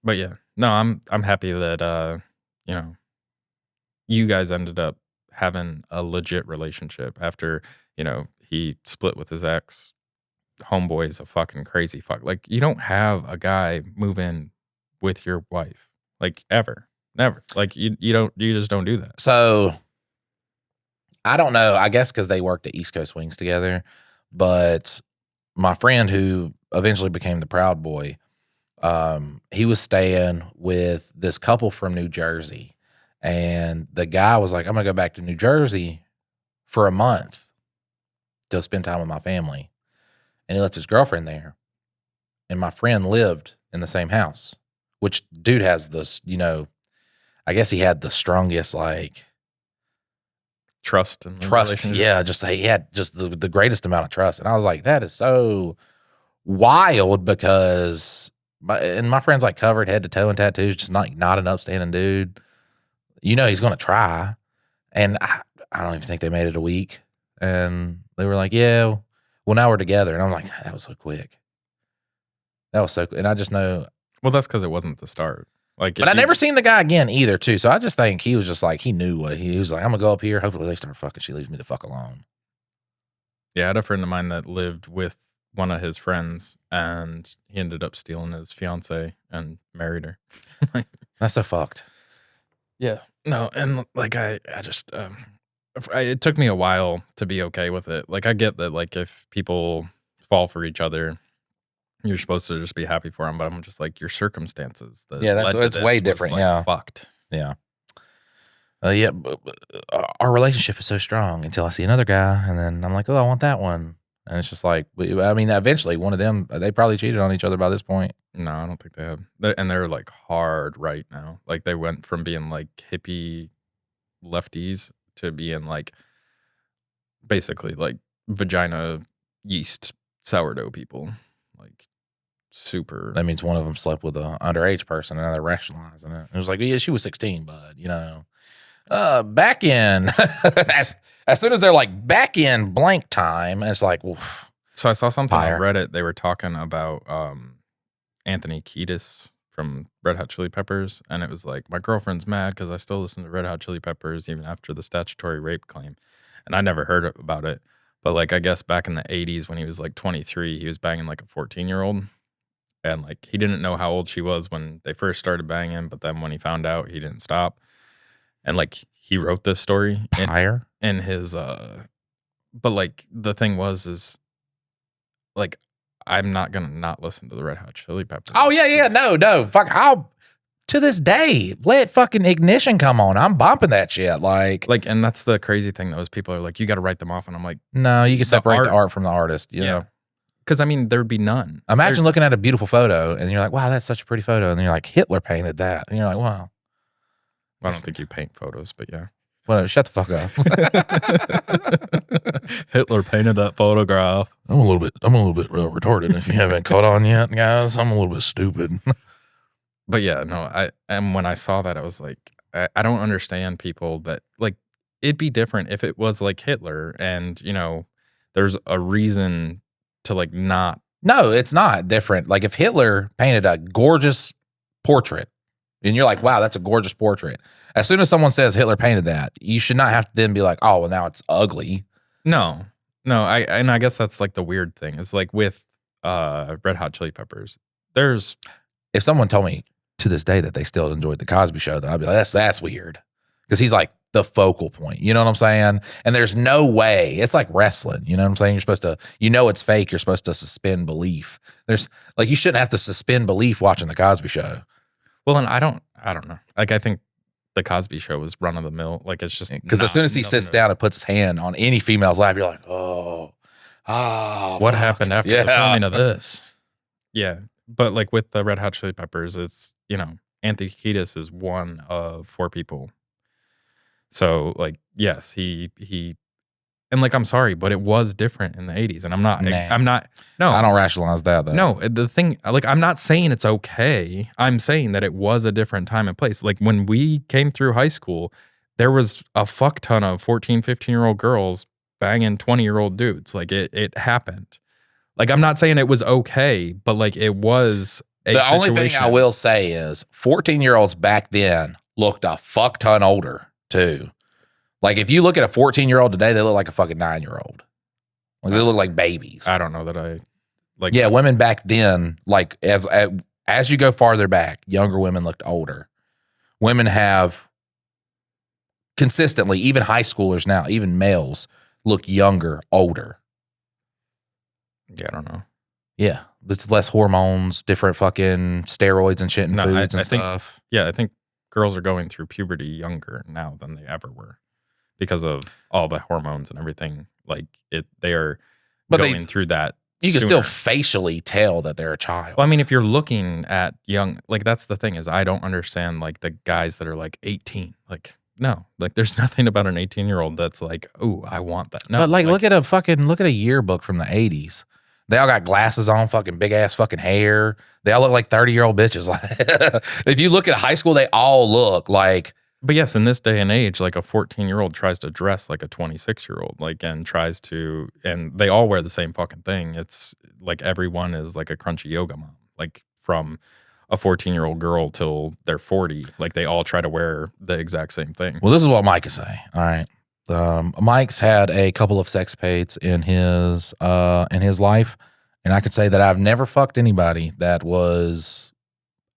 But yeah, no, I'm happy that you guys ended up having a legit relationship after, he split with his ex. Homeboy's a fucking crazy fuck. Like, you don't have a guy move in with your wife, like, ever. Never. Like, you just don't do that. So I don't know. I guess because they worked at East Coast Wings together, but my friend who eventually became the Proud Boy, he was staying with this couple from New Jersey, and the guy was like, I'm gonna go back to New Jersey for a month to spend time with my family. And he left his girlfriend there. And my friend lived in the same house, which dude has this, I guess he had the strongest, like, trust. Yeah. He had just the greatest amount of trust. And I was like, that is so wild because my friend's like covered head to toe in tattoos, just not an upstanding dude. He's going to try. And I don't even think they made it a week. And they were like, yeah, well, now we're together. And I'm like, that was so quick. That was so quick. And I just know. Well, that's because it wasn't the start. But I never seen the guy again either, too. So I just think he was just like, he knew what he was like, I'm going to go up here. Hopefully they start fucking. She leaves me the fuck alone. Yeah, I had a friend of mine that lived with one of his friends and he ended up stealing his fiance and married her. That's so fucked. Yeah. No, and like I just it took me a while to be okay with it. Like, I get that, like, if people fall for each other, you're supposed to just be happy for them. But I'm just like, your circumstances. That's way different. Like, yeah, fucked. Yeah. But our relationship is so strong until I see another guy, and then I'm like, oh, I want that one. And it's just like, I mean, eventually one of them, they probably cheated on each other by this point. No, I don't think they have. And they're like hard right now. Like, they went from being like hippie lefties to being like basically like vagina yeast sourdough people. Like, super. That means one of them slept with an underage person, and now they're rationalizing it. It was like, yeah, she was 16, bud. You know, back in as soon as they're like back in blank time, it's like, oof. So I saw something Fire. on Reddit. They were talking about Anthony Kiedis from Red Hot Chili Peppers, and it was like, my girlfriend's mad because I still listen to Red Hot Chili Peppers even after the statutory rape claim, and I never heard about it. But like, I guess back in the 80s when he was like 23, he was banging like a 14-year-old, and like he didn't know how old she was when they first started banging, but then when he found out, he didn't stop, and like he wrote this story in his but like the thing is like, I'm not gonna not listen to the Red Hot Chili Peppers. Oh yeah, no, fuck. I'll to this day let fucking Ignition come on. I'm bumping that shit. Like, and that's the crazy thing though, is people are like, you got to write them off, and I'm like, no, you can separate the art from the artist. You know, because I mean, there would be none. Imagine looking at a beautiful photo and you're like, wow, that's such a pretty photo, and then you're like, Hitler painted that, and you're like, wow. I don't think you paint photos, but yeah. Well, shut the fuck up. Hitler painted that photograph. I'm a little bit retarded. If you haven't caught on yet, guys, I'm a little bit stupid. But yeah, no, and when I saw that, I was like, I don't understand people that like, it'd be different if it was like Hitler, and you know, there's a reason to like not. No, it's not different. Like if Hitler painted a gorgeous portrait, and you're like, wow, that's a gorgeous portrait. As soon as someone says Hitler painted that, you should not have to then be like, oh, well, now it's ugly. No. I guess that's like the weird thing is like with Red Hot Chili Peppers. If someone told me to this day that they still enjoyed the Cosby Show, then I'd be like, that's weird, because he's like the focal point. You know what I'm saying? And there's no way. It's like wrestling. You know what I'm saying? You're supposed to, you know, it's fake. You're supposed to suspend belief. There's like, you shouldn't have to suspend belief watching the Cosby Show. Well, and I don't know. Like, I think the Cosby Show was run of the mill. Like, it's just because as soon as he sits down and puts his hand on any female's lap, you're like, oh, what happened after the filming of this? Yeah, but like with the Red Hot Chili Peppers, it's, you know, Anthony Kiedis is one of 4 people. So like, yes, he. And like, I'm sorry, but it was different in the 80s. And no. I don't rationalize that though. No, the thing, like, I'm not saying it's okay. I'm saying that it was a different time and place. Like when we came through high school, there was a fuck ton of 14, 15-year-old girls banging 20-year-old dudes. Like it happened. Like, I'm not saying it was okay, but like it was a The situation. only thing I will say is 14-year-olds back then looked a fuck ton older too. Like, if you look at a 14-year-old today, they look like a fucking 9-year-old. Like, they look like babies. I don't know that I like. Yeah, women back then, like, as you go farther back, younger women looked older. Women have consistently, even high schoolers now, even males, look younger, older. Yeah, I don't know. Yeah, it's less hormones, different fucking steroids and shit and foods and stuff. I think girls are going through puberty younger now than they ever were, because of all the hormones and everything. Like they are going through that. You can still facially tell that they're a child. Well, I mean, if you're looking at young, like, that's the thing is I don't understand like the guys that are like 18. Like, no, like there's nothing about an 18-year-old that's like, oh, I want that. No, but like look at a yearbook from the 80s. They all got glasses on, fucking big ass fucking hair. They all look like 30-year-old bitches. Like, if you look at high school, they all look like. But yes, in this day and age, like a 14-year-old tries to dress like a 26-year-old, like, and they all wear the same fucking thing. It's like everyone is like a crunchy yoga mom, like from a 14-year-old girl till they're 40. Like they all try to wear the exact same thing. Well, this is what Mike is saying. All right. Mike's had a couple of sexapades in his life, and I could say that I've never fucked anybody that was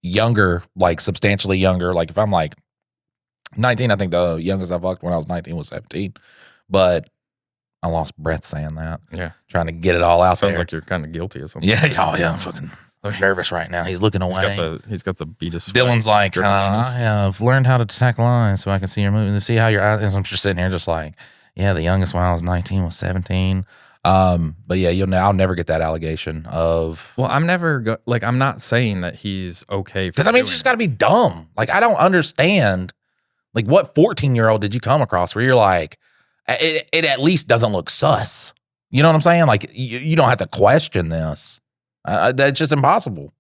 younger, like substantially younger. Like if I'm like 19, I think the youngest I fucked when I was 19 was 17, but I lost breath saying that. Yeah, trying to get it all out there. Sounds like you're kind of guilty of something. Yeah, I'm fucking nervous right now. He's looking away. He's got the beat of sweat. Dylan's like, I have learned how to detect lies so I can see your movie and see how your eyes. I'm just sitting here just like, yeah, the youngest when I was 19 was 17. But yeah, I'll never get that allegation of. Well, I'm not saying that he's okay. Because I mean, it's just got to be dumb. Like, I don't understand. Like, what 14-year-old did you come across where you're like, it at least doesn't look sus? You know what I'm saying? Like, you don't have to question this. That's just impossible.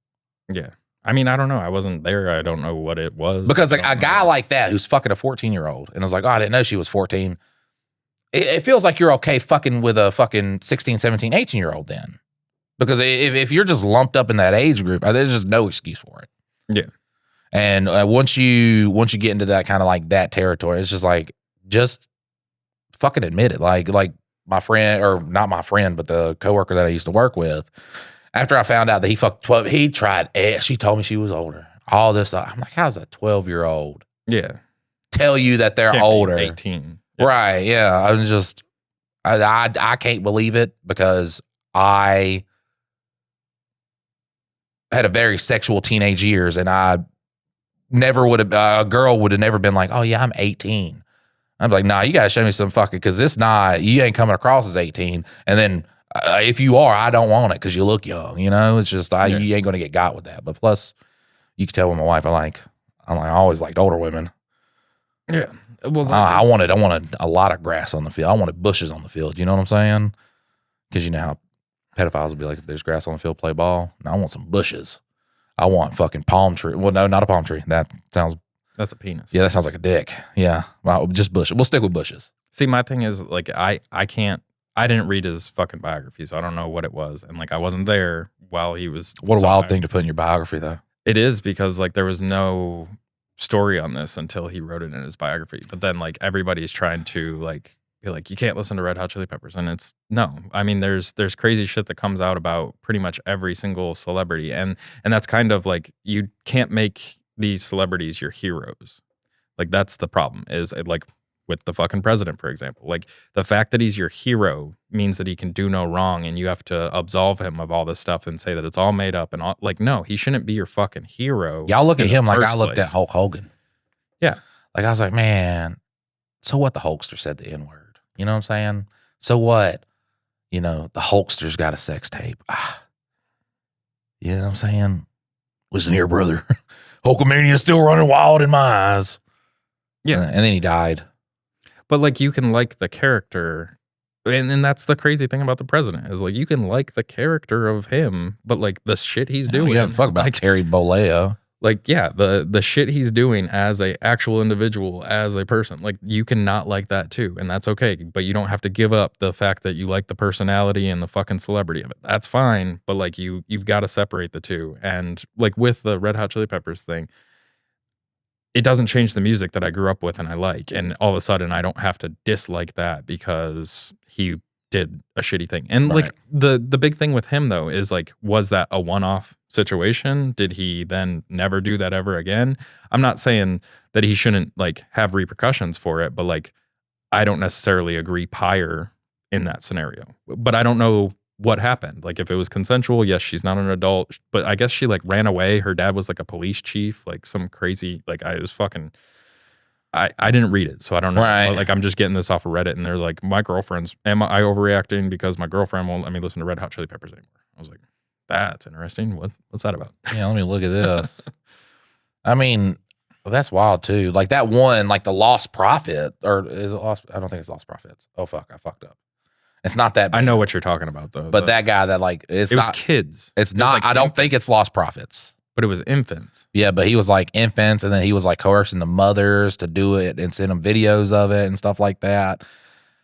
Yeah. I mean, I don't know. I wasn't there. I don't know what it was. Because like a guy like that who's fucking a 14-year-old and was like, oh, I didn't know she was 14. It feels like you're okay fucking with a fucking 16, 17, 18-year-old then. Because if you're just lumped up in that age group, there's just no excuse for it. Yeah. And once you get into that kind of like that territory, it's just like, just fucking admit it. Like my friend, or not my friend, but the coworker that I used to work with, after I found out that he fucked 12, he tried, she told me she was older. All this, I'm like, how's a 12-year-old tell you that they're Can't older? 18. Yeah. Right, yeah. I'm just, I can't believe it because I had a very sexual teenage years and I never would have, a girl would have never been like, oh yeah, I'm 18. I'm like, nah, you got to show me some fucking, because it's not, you ain't coming across as 18. And then if you are, I don't want it because you look young, you know? It's just, you ain't going to get got with that. But plus, you can tell with my wife, I always liked older women. Yeah. Well, I wanted a lot of grass on the field. I wanted bushes on the field. You know what I'm saying? Because you know how pedophiles will be like, if there's grass on the field, play ball. No, I want some bushes. I want fucking palm tree. Well, no, not a palm tree. That's a penis. Yeah, that sounds like a dick. Yeah. Well, just bushes. We'll stick with bushes. See, my thing is like, I didn't read his fucking biography, so I don't know what it was. And like, I wasn't there while he was. What a wild thing to put in your biography, though. It is, because like there was no story on this until he wrote it in his biography. But then like everybody's trying to like be like, you can't listen to Red Hot Chili Peppers, and it's no. I mean, there's crazy shit that comes out about pretty much every single celebrity, and that's kind of like, you can't make these celebrities your heroes. Like that's the problem, is like with the fucking president, for example. Like the fact that he's your hero means that he can do no wrong, and you have to absolve him of all this stuff and say that it's all made up and all. Like, no, he shouldn't be your fucking hero. Y'all look at him like I looked at Hulk Hogan. Yeah. Like I was like, man, so what the Hulkster said the N-word? You know what I'm saying? So what? You know, the Hulkster's got a sex tape. You know what I'm saying? Listen here, brother. Hulkamania's still running wild in my eyes. Yeah. And then he died. But like, you can like the character, and that's the crazy thing about the president, is like, you can like the character of him, but like the shit he's doing. Yeah, fuck about like, Terry Bollea. Like, yeah, the shit he's doing as a actual individual, as a person, like you can not like that too, and that's okay. But you don't have to give up the fact that you like the personality and the fucking celebrity of it. That's fine, but like you've got to separate the two. And like with the Red Hot Chili Peppers thing, it doesn't change the music that I grew up with and I like. And all of a sudden I don't have to dislike that because he did a shitty thing. And like the big thing with him though is like, was that a one-off situation? Did he then never do that ever again? I'm not saying that he shouldn't like have repercussions for it, but like, I don't necessarily agree Pyre in that scenario. But I don't know what happened. Like if it was consensual, yes, she's not an adult, but I guess she like ran away. Her dad was like a police chief, like some crazy, like I didn't read it, so I don't know. Right. Like I'm just getting this off of Reddit, and they're like, my girlfriend's, am I overreacting because my girlfriend won't let me listen to Red Hot Chili Peppers anymore? I was like, that's interesting. What's that about? Yeah, let me look at this. I mean, well, that's wild too. Like that one, like the Lost Prophet, or is it Lost? I don't think it's Lost Prophets. Oh fuck, I fucked up. It's not that big. I know what you're talking about though. But that guy that like, it was kids. It's not, like I don't think it's Lost Prophets. But it was infants. Yeah, but he was like infants, and then he was like coercing the mothers to do it and send them videos of it and stuff like that.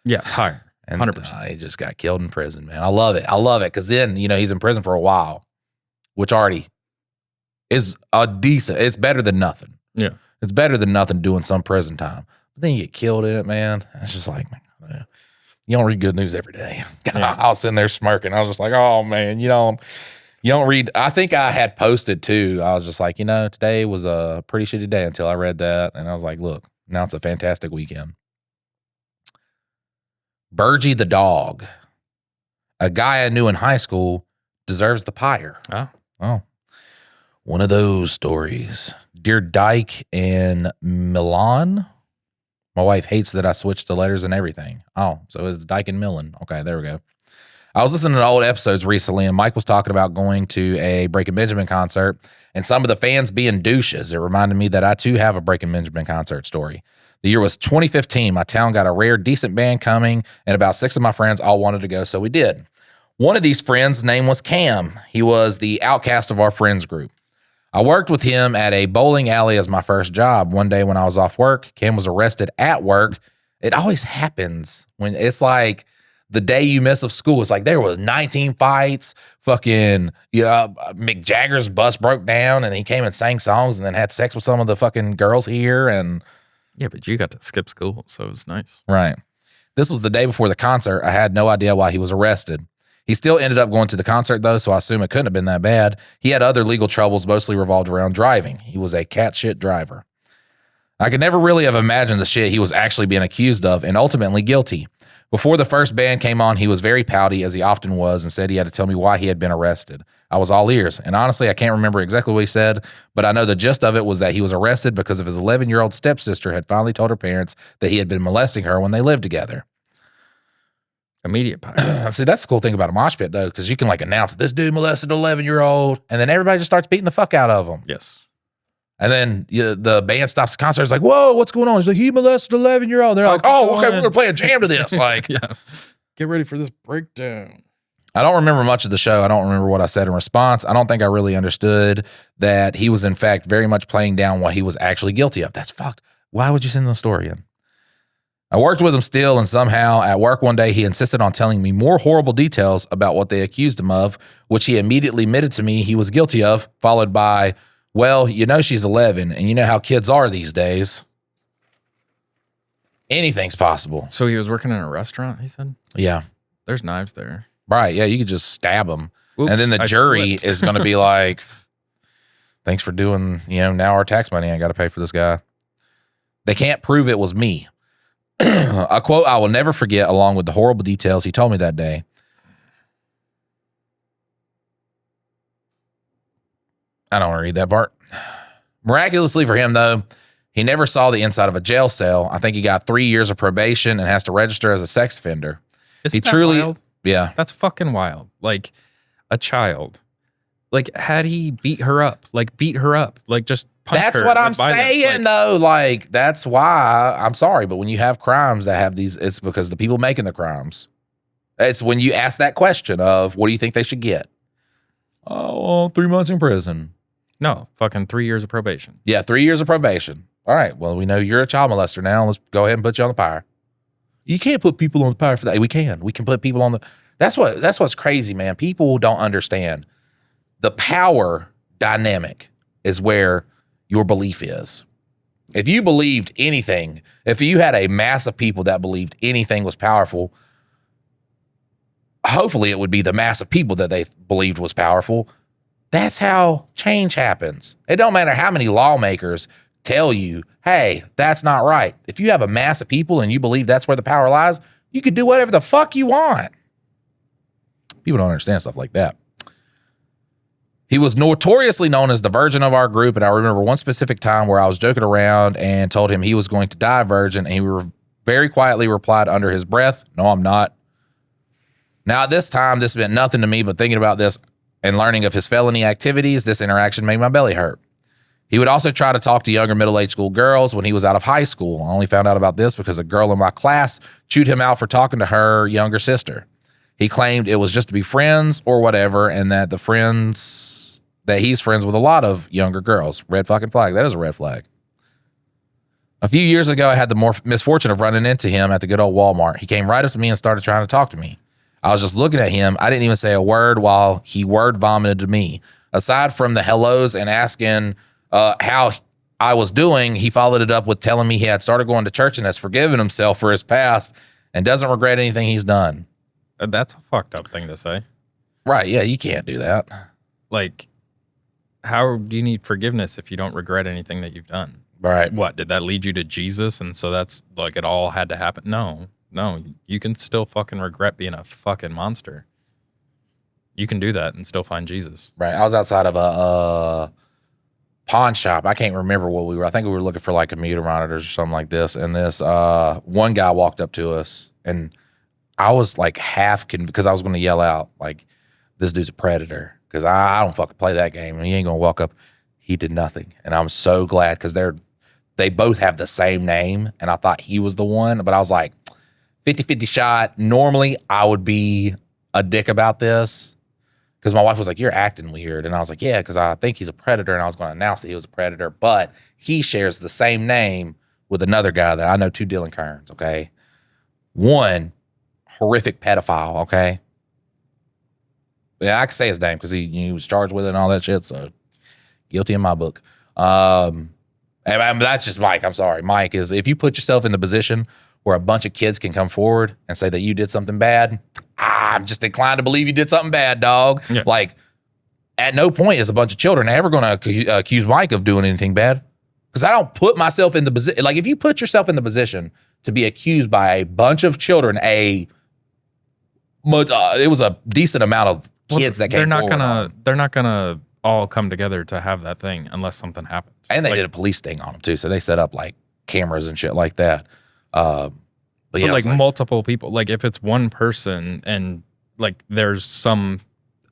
Yeah, higher. And 100%. He just got killed in prison, man. I love it. Because then, you know, he's in prison for a while, which already is a decent, it's better than nothing. Yeah. It's better than nothing doing some prison time. But then you get killed in it, man. It's just like, man, you don't read good news every day. Yeah. I was sitting there smirking. I was just like, oh, man, you don't read. I think I had posted too. I was just like, you know, today was a pretty shitty day until I read that. And I was like, look, now it's a fantastic weekend. Burgie the dog, a guy I knew in high school, deserves the pyre. Oh. One of those stories. Dear Dyke and Milan. My wife hates that I switched the letters and everything. Oh, so it's Dyke and Millen. Okay, there we go. I was listening to old episodes recently, and Mike was talking about going to a Breaking Benjamin concert and some of the fans being douches. It reminded me that I too have a Breaking Benjamin concert story. The year was 2015. My town got a rare, decent band coming, and about 6 of my friends all wanted to go, so we did. One of these friends' name was Cam. He was the outcast of our friends group. I worked with him at a bowling alley as my first job. One day when I was off work, Cam was arrested at work. It always happens when it's like the day you miss of school. It's like there was 19 fights. Fucking, Mick Jagger's bus broke down and he came and sang songs and then had sex with some of the fucking girls here. And yeah, but you got to skip school, so it was nice. Right. This was the day before the concert. I had no idea why he was arrested. He still ended up going to the concert, though, so I assume it couldn't have been that bad. He had other legal troubles, mostly revolved around driving. He was a cat shit driver. I could never really have imagined the shit he was actually being accused of and ultimately guilty. Before the first band came on, he was very pouty, as he often was, and said he had to tell me why he had been arrested. I was all ears, and honestly, I can't remember exactly what he said, but I know the gist of it was that he was arrested because of his 11-year-old stepsister had finally told her parents that he had been molesting her when they lived together. Immediate power. See, that's the cool thing about a mosh pit, though, because you can announce this dude molested an 11-year-old, and then everybody just starts beating the fuck out of him. Yes. And then the band stops the concert. It's like, whoa, what's going on? He's like, he molested an 11-year-old. They're like, oh, okay, we're going to play a jam to this. Like, yeah. Get ready for this breakdown. I don't remember much of the show. I don't remember what I said in response. I don't think I really understood that he was, in fact, very much playing down what he was actually guilty of. That's fucked. Why would you send the story in? I worked with him still, and somehow at work one day, he insisted on telling me more horrible details about what they accused him of, which he immediately admitted to me he was guilty of, followed by, well, she's 11, and you know how kids are these days. Anything's possible. So he was working in a restaurant, he said? Yeah. There's knives there. Right, yeah, you could just stab him. Oops, and then the jury is going to be like, thanks for doing, now our tax money I got to pay for this guy. They can't prove it was me. A quote I will never forget, along with the horrible details he told me that day. I don't want to read that part. Miraculously for him, though, he never saw the inside of a jail cell. I think he got 3 years of probation and has to register as a sex offender. Isn't that wild? Yeah. That's fucking wild. Like a child. Like, had he beat her up, just punch her. That's what I'm saying, though. Like, that's why, I'm sorry, but when you have crimes that have these, it's because the people making the crimes. It's when you ask that question of, what do you think they should get? Oh, well, 3 months in prison. No, fucking 3 years of probation. Yeah, 3 years of probation. All right, well, we know you're a child molester now. Let's go ahead and put you on the pyre. You can't put people on the pyre for that. We can. We can put people on the... That's what's crazy, man. People don't understand. The power dynamic is where your belief is. If you believed anything, if you had a mass of people that believed anything was powerful, hopefully it would be the mass of people that they believed was powerful. That's how change happens. It don't matter how many lawmakers tell you, hey, that's not right. If you have a mass of people and you believe that's where the power lies, you can do whatever the fuck you want. People don't understand stuff like that. He was notoriously known as the virgin of our group, and I remember one specific time where I was joking around and told him he was going to die a virgin, and he very quietly replied under his breath, "No, I'm not." Now, at this time, this meant nothing to me, but thinking about this and learning of his felony activities, this interaction made my belly hurt. He would also try to talk to younger middle-aged school girls when he was out of high school. I only found out about this because a girl in my class chewed him out for talking to her younger sister. He claimed it was just to be friends or whatever, and that he's friends with a lot of younger girls. Red fucking flag. That is a red flag. A few years ago, I had the misfortune of running into him at the good old Walmart. He came right up to me and started trying to talk to me. I was just looking at him. I didn't even say a word while he word vomited to me. Aside from the hellos and asking how I was doing, he followed it up with telling me he had started going to church and has forgiven himself for his past and doesn't regret anything he's done. That's a fucked up thing to say. Right, yeah, you can't do that. Like, how do you need forgiveness if you don't regret anything that you've done? Right. What, did that lead you to Jesus? And so that's like it all had to happen? No, you can still fucking regret being a fucking monster. You can do that and still find Jesus. Right. I was outside of a pawn shop. I can't remember what we were. I think we were looking for like commuter monitors or something like this. And this one guy walked up to us, and I was like because I was going to yell out like, "This dude's a predator," because I don't fucking play that game, and he ain't going to walk up. He did nothing, and I'm so glad because they both have the same name, and I thought he was the one, but I was like, 50-50 shot. Normally, I would be a dick about this because my wife was like, "You're acting weird," and I was like, "Yeah," because I think he's a predator, and I was going to announce that he was a predator, but he shares the same name with another guy that I know, 2 Dylan Kearns. Okay, one horrific pedophile. Okay, yeah, I can say his name because he was charged with it and all that shit. So guilty in my book. And that's just Mike. I'm sorry, Mike. Is if you put yourself in the position where a bunch of kids can come forward and say that you did something bad, I'm just inclined to believe you did something bad, dog. Yeah. Like, at no point is a bunch of children ever going to accuse Mike of doing anything bad. Because I don't put myself in the position. Like, if you put yourself in the position to be accused by a bunch of children, it was a decent amount of kids that came forward. They're not gonna all come together to have that thing unless something happens. And they did a police thing on them too. So they set up like cameras and shit like that. But yeah, like multiple people, like if it's one person and like there's some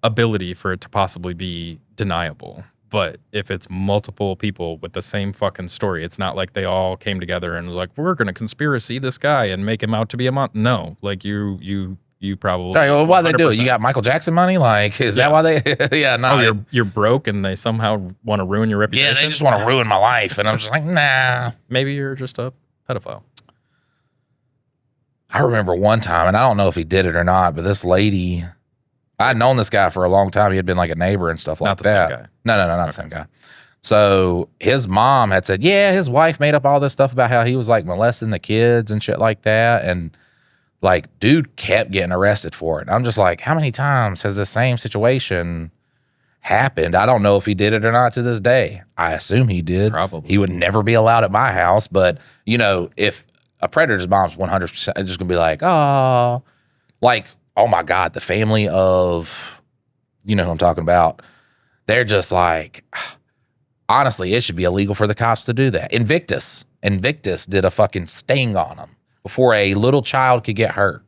ability for it to possibly be deniable. But if it's multiple people with the same fucking story, it's not like they all came together and was like, we're going to conspiracy this guy and make him out to be a monster. No, like you probably. Sorry, well, why they do it? You got Michael Jackson money? Like, is that why they? Yeah, no. Oh, you're broke and they somehow want to ruin your reputation? Yeah, they just want to ruin my life. And I'm just like, nah. Maybe you're just a pedophile. I remember one time, and I don't know if he did it or not, but this lady, I'd known this guy for a long time. He had been like a neighbor and stuff like that. Not the same guy. No, not the same guy. So his mom had said, yeah, his wife made up all this stuff about how he was like molesting the kids and shit like that. And like, dude kept getting arrested for it. And I'm just like, how many times has the same situation happened? I don't know if he did it or not to this day. I assume he did. Probably. He would never be allowed at my house. But, you know, if a predator's mom's 100% just going to be like, oh, my God, the family of, you know who I'm talking about. They're just like, honestly, it should be illegal for the cops to do that. Invictus did a fucking sting on him before a little child could get hurt.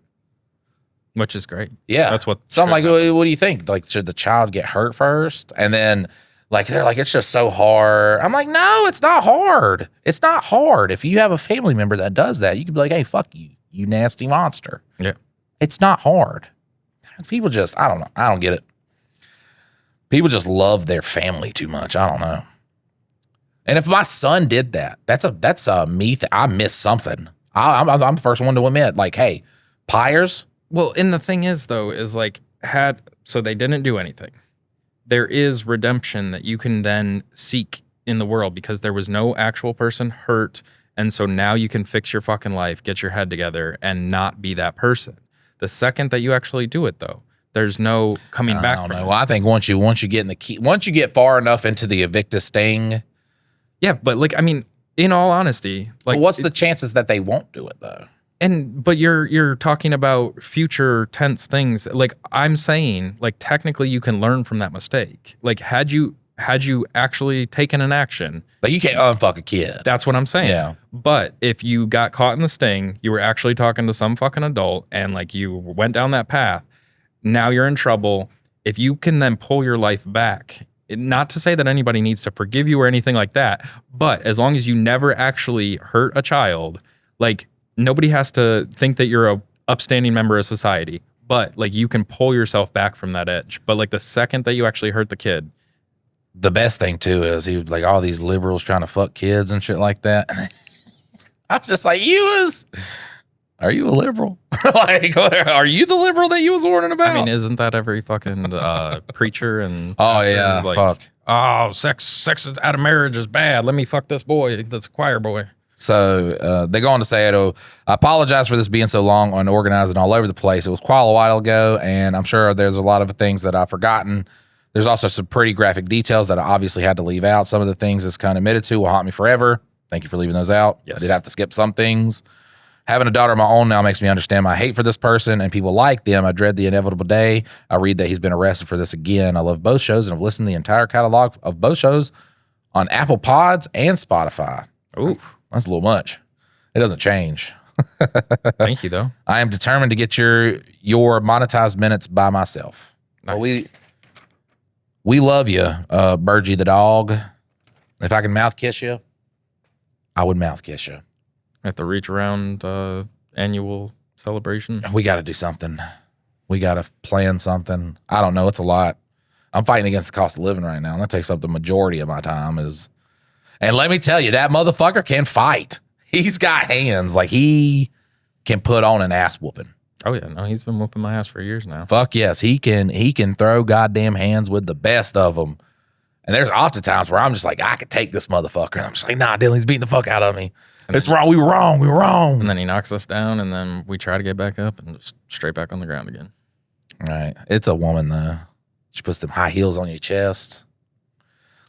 Which is great. Yeah. That's what. So I'm like, what do you think? Like, should the child get hurt first? And then, like, they're like, it's just so hard. I'm like, no, it's not hard. It's not hard. If you have a family member that does that, you could be like, hey, fuck you, you nasty monster. Yeah. It's not hard. People just, I don't know. I don't get it. People just love their family too much. I don't know. And if my son did that, that's a me. I missed something. I'm the first one to admit, like, hey, Pyers. Well, and the thing is, though, is like, so they didn't do anything. There is redemption that you can then seek in the world because there was no actual person hurt. And so now you can fix your fucking life, get your head together, and not be that person. The second that you actually do it, though, there's no coming back from it. Well, I think once you get once you get far enough into the Evictus sting. Yeah, but like, I mean, in all honesty, like, what's the chances that they won't do it though? But you're talking about future tense things. Like, I'm saying, like, technically you can learn from that mistake. Like, had you actually taken an action, but you can't unfuck a kid. That's what I'm saying. Yeah. But if you got caught in the sting, you were actually talking to some fucking adult, and like you went down that path. Now you're in trouble. If you can then pull your life back, not to say that anybody needs to forgive you or anything like that, but as long as you never actually hurt a child, like, nobody has to think that you're a upstanding member of society, but like, you can pull yourself back from that edge. But like, the second that you actually hurt the kid. The best thing too is he was like, all these liberals trying to fuck kids and shit like that. I'm just like, are you a liberal? Like, are you the liberal that you was warning about? I mean, isn't that every fucking preacher and oh yeah, like, fuck. Oh, sex out of marriage is bad. Let me fuck this boy that's a choir boy. So they go on to say, I apologize for this being so long, unorganized, and all over the place. It was quite a while ago, and I'm sure there's a lot of things that I've forgotten. There's also some pretty graphic details that I obviously had to leave out. Some of the things this kind of admitted to will haunt me forever. Thank you for leaving those out. Yes. I did have to skip some things. Having a daughter of my own now makes me understand my hate for this person and people like them. I dread the inevitable day I read that he's been arrested for this again. I love both shows and have listened to the entire catalog of both shows on Apple Pods and Spotify. Ooh, that's a little much. It doesn't change. Thank you, though. I am determined to get your monetized minutes by myself. Nice. Well, we love you, Burgie the dog. If I can mouth kiss you, I would mouth kiss you. At the reach around annual celebration. We got to do something. We got to plan something. I don't know. It's a lot. I'm fighting against the cost of living right now, and that takes up the majority of my time. And let me tell you, that motherfucker can fight. He's got hands. Like, he can put on an ass whooping. Oh yeah, no, he's been whooping my ass for years now. Fuck yes, he can throw goddamn hands with the best of them. And there's often times where I'm just like, I could take this motherfucker. I'm just like, nah, Dylan's beating the fuck out of me. It's wrong. We were wrong. And then he knocks us down, and then we try to get back up and just straight back on the ground again. Right. It's a woman though. She puts them high heels on your chest.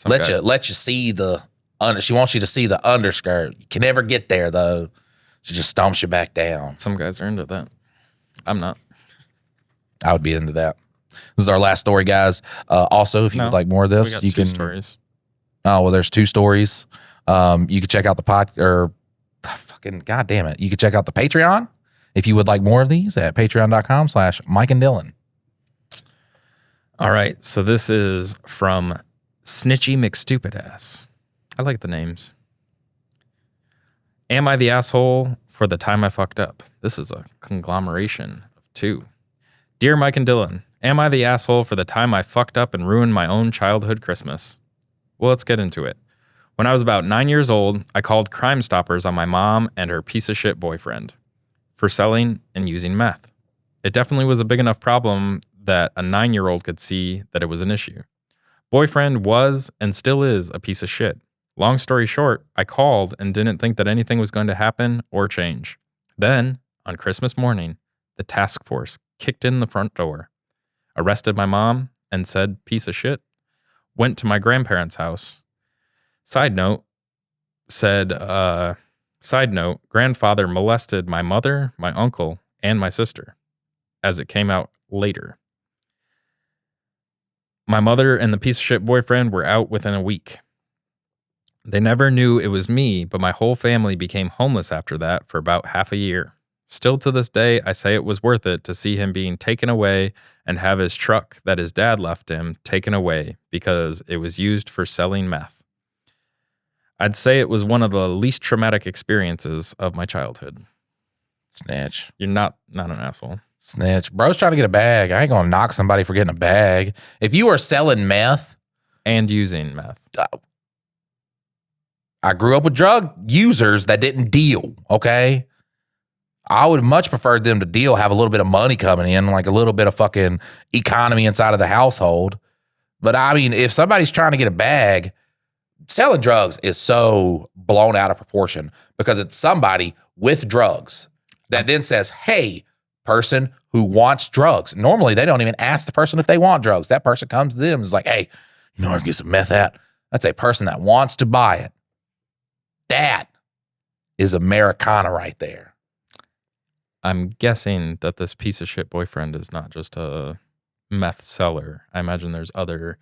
Let you see she wants you to see the underskirt. You can never get there though. She just stomps you back down. Some guys are into that. I'm not. I would be into that. This is our last story, guys. Also, if you would like more of this, you can. Stories. Oh well, there's 2 stories. You can check out the fucking goddamn it. You can check out the Patreon if you would like more of these at patreon.com/Mike and Dylan. All right, so this is from Snitchy McStupidass. I like the names. Am I the asshole for the time I fucked up? This is a conglomeration of 2. Dear Mike and Dylan, am I the asshole for the time I fucked up and ruined my own childhood Christmas? Well, let's get into it. When I was about 9 years old, I called Crime Stoppers on my mom and her piece of shit boyfriend for selling and using meth. It definitely was a big enough problem that a 9-year-old could see that it was an issue. Boyfriend was and still is a piece of shit. Long story short, I called and didn't think that anything was going to happen or change. Then, on Christmas morning, the task force kicked in the front door, arrested my mom, and said, piece of shit, went to my grandparents' house. Side note, grandfather molested my mother, my uncle, and my sister, as it came out later. My mother and the piece of shit boyfriend were out within a week. They never knew it was me, but my whole family became homeless after that for about half a year. Still to this day, I say it was worth it to see him being taken away and have his truck that his dad left him taken away because it was used for selling meth. I'd say it was one of the least traumatic experiences of my childhood. Snitch. You're not an asshole. Snitch. Bro's trying to get a bag. I ain't gonna knock somebody for getting a bag. If you are selling meth. And using meth. I grew up with drug users that didn't deal, okay? I would much prefer them to deal, have a little bit of money coming in, like a little bit of fucking economy inside of the household. But I mean, if somebody's trying to get a bag, selling drugs is so blown out of proportion because it's somebody with drugs that then says, hey, person who wants drugs. Normally, they don't even ask the person if they want drugs. That person comes to them and is like, hey, you know where I can get some meth at? That's a person that wants to buy it. That is Americana right there. I'm guessing that this piece of shit boyfriend is not just a meth seller. I imagine there's other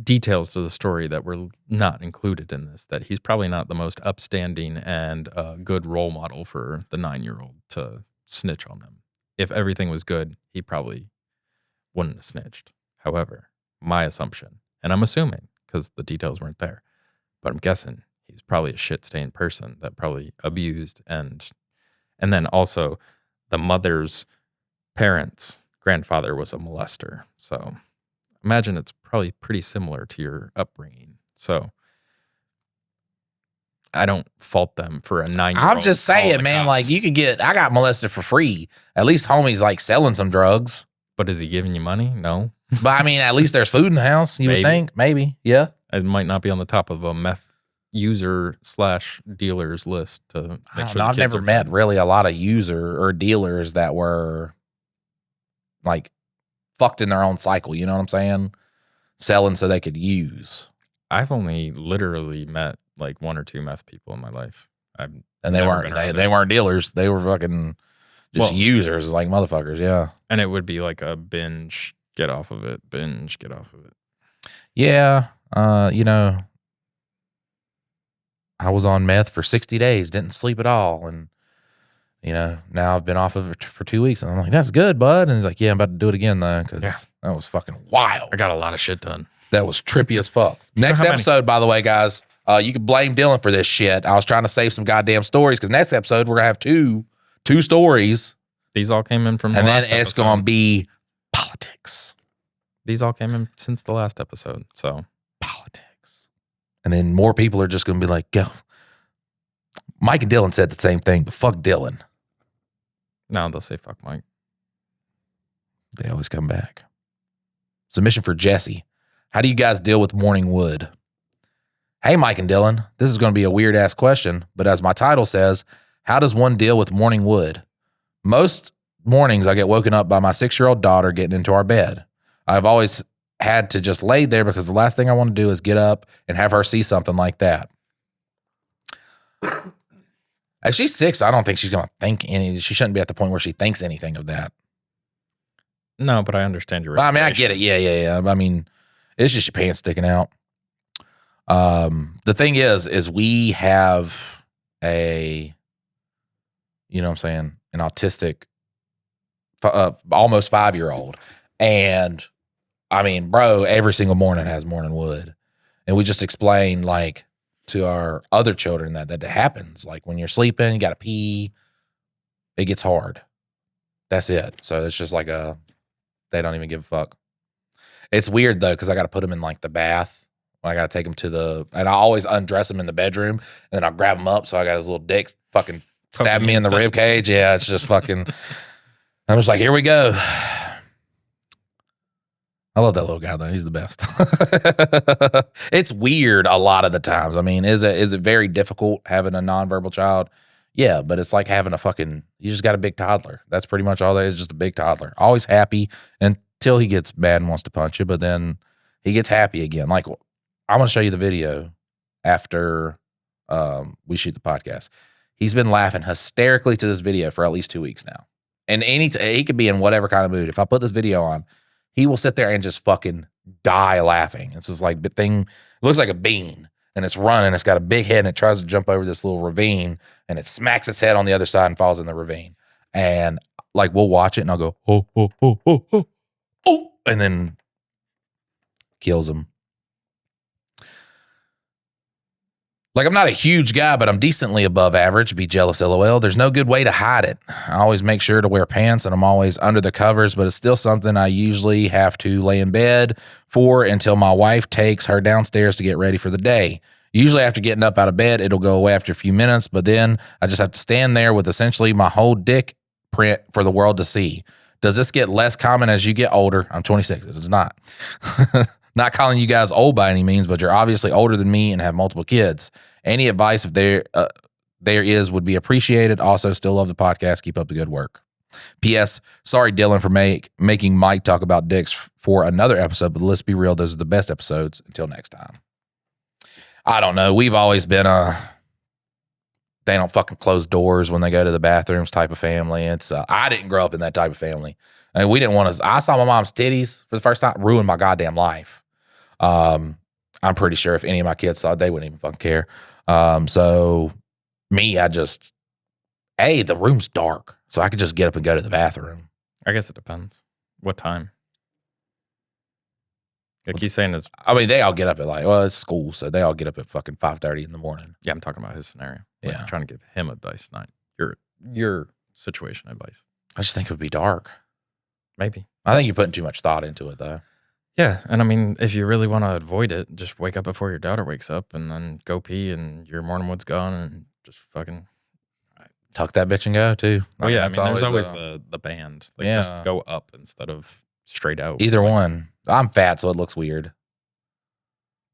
details to the story that were not included in this, that he's probably not the most upstanding and good role model for the 9-year-old to snitch on them. If everything was good, he probably wouldn't have snitched. However, my assumption, and I'm assuming because the details weren't there, but I'm guessing he was probably a shit-stained person that probably abused and then also the mother's parents' grandfather was a molester. So imagine it's probably pretty similar to your upbringing. So I don't fault them for a 9-year-old. I'm just saying, man, like I got molested for free. At least homie's like selling some drugs. But is he giving you money? No. But I mean, at least there's food in the house, you would think. Maybe. Yeah. It might not be on the top of a meth user/dealers list to make sure. I've never met really a lot of user or dealers that were like fucked in their own cycle. You know what I'm saying? Selling so they could use. I've only literally met like 1 or 2 meth people in my life. And they weren't dealers. They were fucking just users, like motherfuckers. Yeah. And it would be like a binge, get off of it. Binge, get off of it. Yeah. I was on meth for 60 days, didn't sleep at all. And, now I've been off of it for 2 weeks. And I'm like, that's good, bud. And he's like, yeah, I'm about to do it again, though, because that was fucking wild. I got a lot of shit done. That was trippy as fuck. Next episode, by the way, guys, you can blame Dylan for this shit. I was trying to save some goddamn stories because next episode, we're going to have two stories These all came in from the And then last it's episode. going to be politics. These all came in since the last episode. So Politics. And then more people are just going to be like, go. Mike and Dylan said the same thing, but fuck Dylan. now they'll say fuck Mike. They always come back. Submission for Jesse. How do you guys deal with morning wood? Hey, Mike and Dylan. This is going to be a weird ass question, but as my title says, how does one deal with morning wood? Most mornings I get woken up by my 6-year-old daughter getting into our bed. I've always had to just lay there because the last thing I want to do is get up and have her see something like that. If she's 6, I don't think she's going to think any. She shouldn't be at the point where she thinks anything of that. No, but I understand your I mean, I get it. Yeah. I mean, it's just your pants sticking out. The thing is we have a, you know what I'm saying, an autistic, almost 5-year-old. And I mean, bro, every single morning has morning wood. And we just explain like to our other children that happens. Like when you're sleeping, you got to pee, it gets hard. That's it. So it's just like they don't even give a fuck. It's weird though, because I got to put them in like the bath. I got to take them and I always undress them in the bedroom, and then I'll grab them up. So I got his little dick fucking stabbing me in the rib cage. Yeah, it's just fucking, I'm just like, here we go. I love that little guy though. He's the best. It's weird a lot of the times. I mean, is it very difficult having a nonverbal child? Yeah, but it's like having you just got a big toddler. That's pretty much all that is, just a big toddler. Always happy until he gets mad and wants to punch you, but then he gets happy again. Like, I want to show you the video after we shoot the podcast. He's been laughing hysterically to this video for at least 2 weeks now. And he could be in whatever kind of mood. If I put this video on, he will sit there and just fucking die laughing. It's this like thing, it looks like a bean, and it's running. It's got a big head, and it tries to jump over this little ravine, and it smacks its head on the other side and falls in the ravine. And like, we'll watch it, and I'll go, oh, and then kills him. Like, I'm not a huge guy, but I'm decently above average. Be jealous, LOL. There's no good way to hide it. I always make sure to wear pants, and I'm always under the covers, but it's still something I usually have to lay in bed for until my wife takes her downstairs to get ready for the day. Usually after getting up out of bed, it'll go away after a few minutes, but then I just have to stand there with essentially my whole dick print for the world to see. Does this get less common as you get older? I'm 26. It does not. Not calling you guys old by any means, but you're obviously older than me and have multiple kids. Any advice if there is would be appreciated. Also, still love the podcast. Keep up the good work. P.S. Sorry, Dylan, for making Mike talk about dicks for another episode, but let's be real. Those are the best episodes. Until next time. I don't know. We've always been they don't fucking close doors when they go to the bathrooms type of family. It's I didn't grow up in that type of family. I mean, we didn't want to. I saw my mom's titties for the first time, ruined my goddamn life. I'm pretty sure if any of my kids saw it, they wouldn't even fucking care. So me, the room's dark, so I could just get up and go to the bathroom. I guess it depends. What time? Like he's saying is, I mean, they all get up at it's school, so they all get up at fucking 5:30 in the morning. yeah, I'm talking about his scenario. Like, Yeah. I'm trying to give him advice, not your situation advice. I just think it would be dark. Maybe. I think you're putting too much thought into it, though. Yeah, and I mean, if you really want to avoid it, just wake up before your daughter wakes up and then go pee and your morning wood's gone and just fucking Tuck that bitch and go, too. Oh yeah, That's there's always the band. Like Yeah. just go up instead of straight out. Either one. I'm fat, so it looks weird.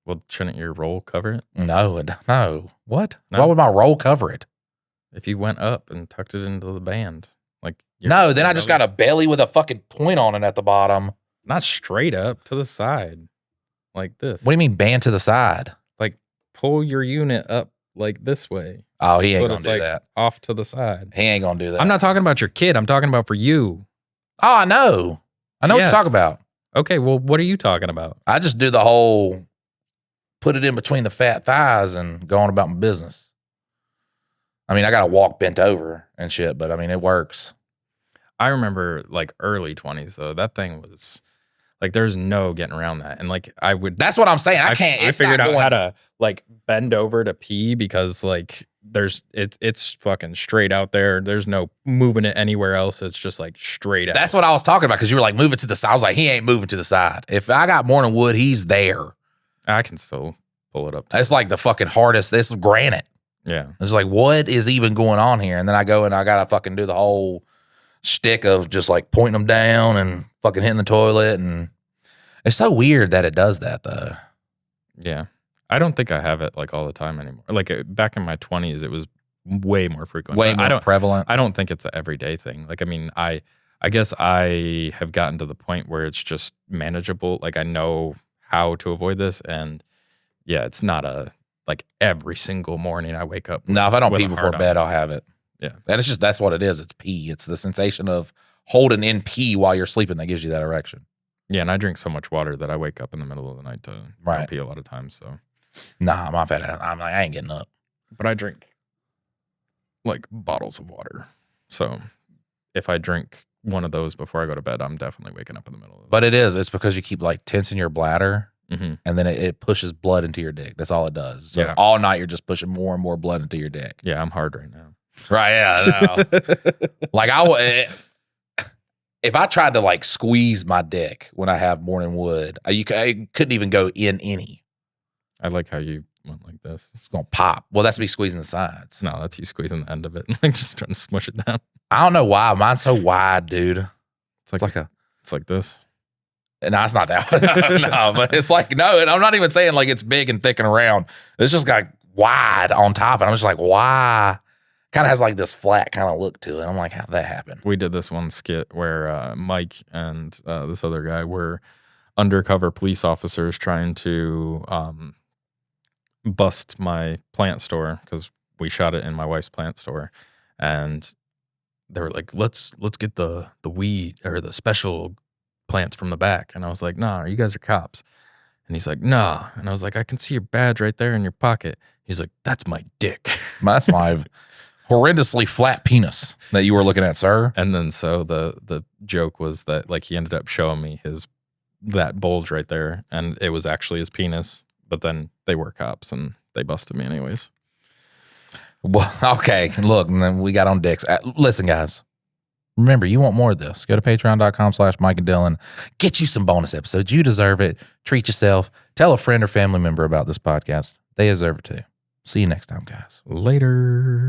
Well, shouldn't your roll cover it? No. What? No. Why would my roll cover it? If you went up and tucked it into the band. Like No, then I just got a belly with a fucking point on it at the bottom. not straight up, to the side. Like this. What do you mean band to the side? Like pull your unit up like this way. Oh, he ain't So gonna it's do like that. off to the side. He ain't gonna do that. I'm not talking about your kid. I'm talking about for you. Oh, I know. I know what Yes. you're talking about. Okay, well, what are you talking about? I just do the whole put it in between the fat thighs and go on about my business. I mean, I gotta walk bent over and shit, but I mean, it works. I remember like early 20s though. That thing was like there's no getting around that. And like I would That's what I'm saying. I can't. I It's figured not out going. how to like bend over to pee because like it's fucking straight out there. There's no moving it anywhere else. It's just like straight out. That's what I was talking about because you were like, move it to the side. I was like, he ain't moving to the side. If I got morning wood, he's there. I can still pull it up. It's like the fucking hardest. This is granite. Yeah. It's like, what is even going on here? And then I go and I got to fucking do the whole shtick of just like pointing them down and fucking hitting the toilet. And it's so weird that it does that though. Yeah. I don't think I have it like all the time anymore. Like back in my 20s, it was way more frequent. Way more prevalent. I don't think it's an everyday thing. Like, I mean, I guess I have gotten to the point where it's just manageable. Like I know how to avoid this. And yeah, it's not a, like every single morning I wake up. No, if I don't pee before bed, I'll have it. Yeah. And it's just, that's what it is. It's pee. It's the sensation of holding in pee while you're sleeping that gives you that erection. Yeah. And I drink so much water that I wake up in the middle of the night to pee a lot of times. So. Nah, I'm off at it. I'm like, I ain't getting up. But I drink like bottles of water. So if I drink one of those before I go to bed, I'm definitely waking up in the middle of it. But it is. It's because you keep like tensing your bladder mm-hmm. and then it pushes blood into your dick. That's all it does. So yeah. all night you're just pushing more and more blood into your dick. Yeah, I'm hard right now. Right, yeah. Like if I tried to like squeeze my dick when I have morning wood, I couldn't even go in any. I like how you went like this. It's going to pop. Well, that's me squeezing the sides. No, that's you squeezing the end of it. Like just trying to smush it down. I don't know why. Mine's so wide, dude. It's like this. No, it's not that one. No, but it's like, no, and I'm not even saying like it's big and thick and around. It's just got wide on top. And I'm just like, why? Kind of has like this flat kind of look to it. I'm like, how'd that happen? We did this one skit where Mike and this other guy were undercover police officers trying to bust my plant store because we shot it in my wife's plant store, and they were like, let's get the weed or the special plants from the back. And I was like, nah, you guys are cops. And he's like, nah. And I was like, I can see your badge right there in your pocket. He's like, that's my dick. That's my horrendously flat penis that you were looking at, sir. And then so the joke was that like he ended up showing me that bulge right there, and it was actually his penis. But then they were cops and they busted me anyways. Well, okay. Look, and then we got on dicks. Listen, guys. Remember, you want more of this. Go to patreon.com/Mike and Dylan. Get you some bonus episodes. You deserve it. Treat yourself. Tell a friend or family member about this podcast. They deserve it too. See you next time, guys. Later.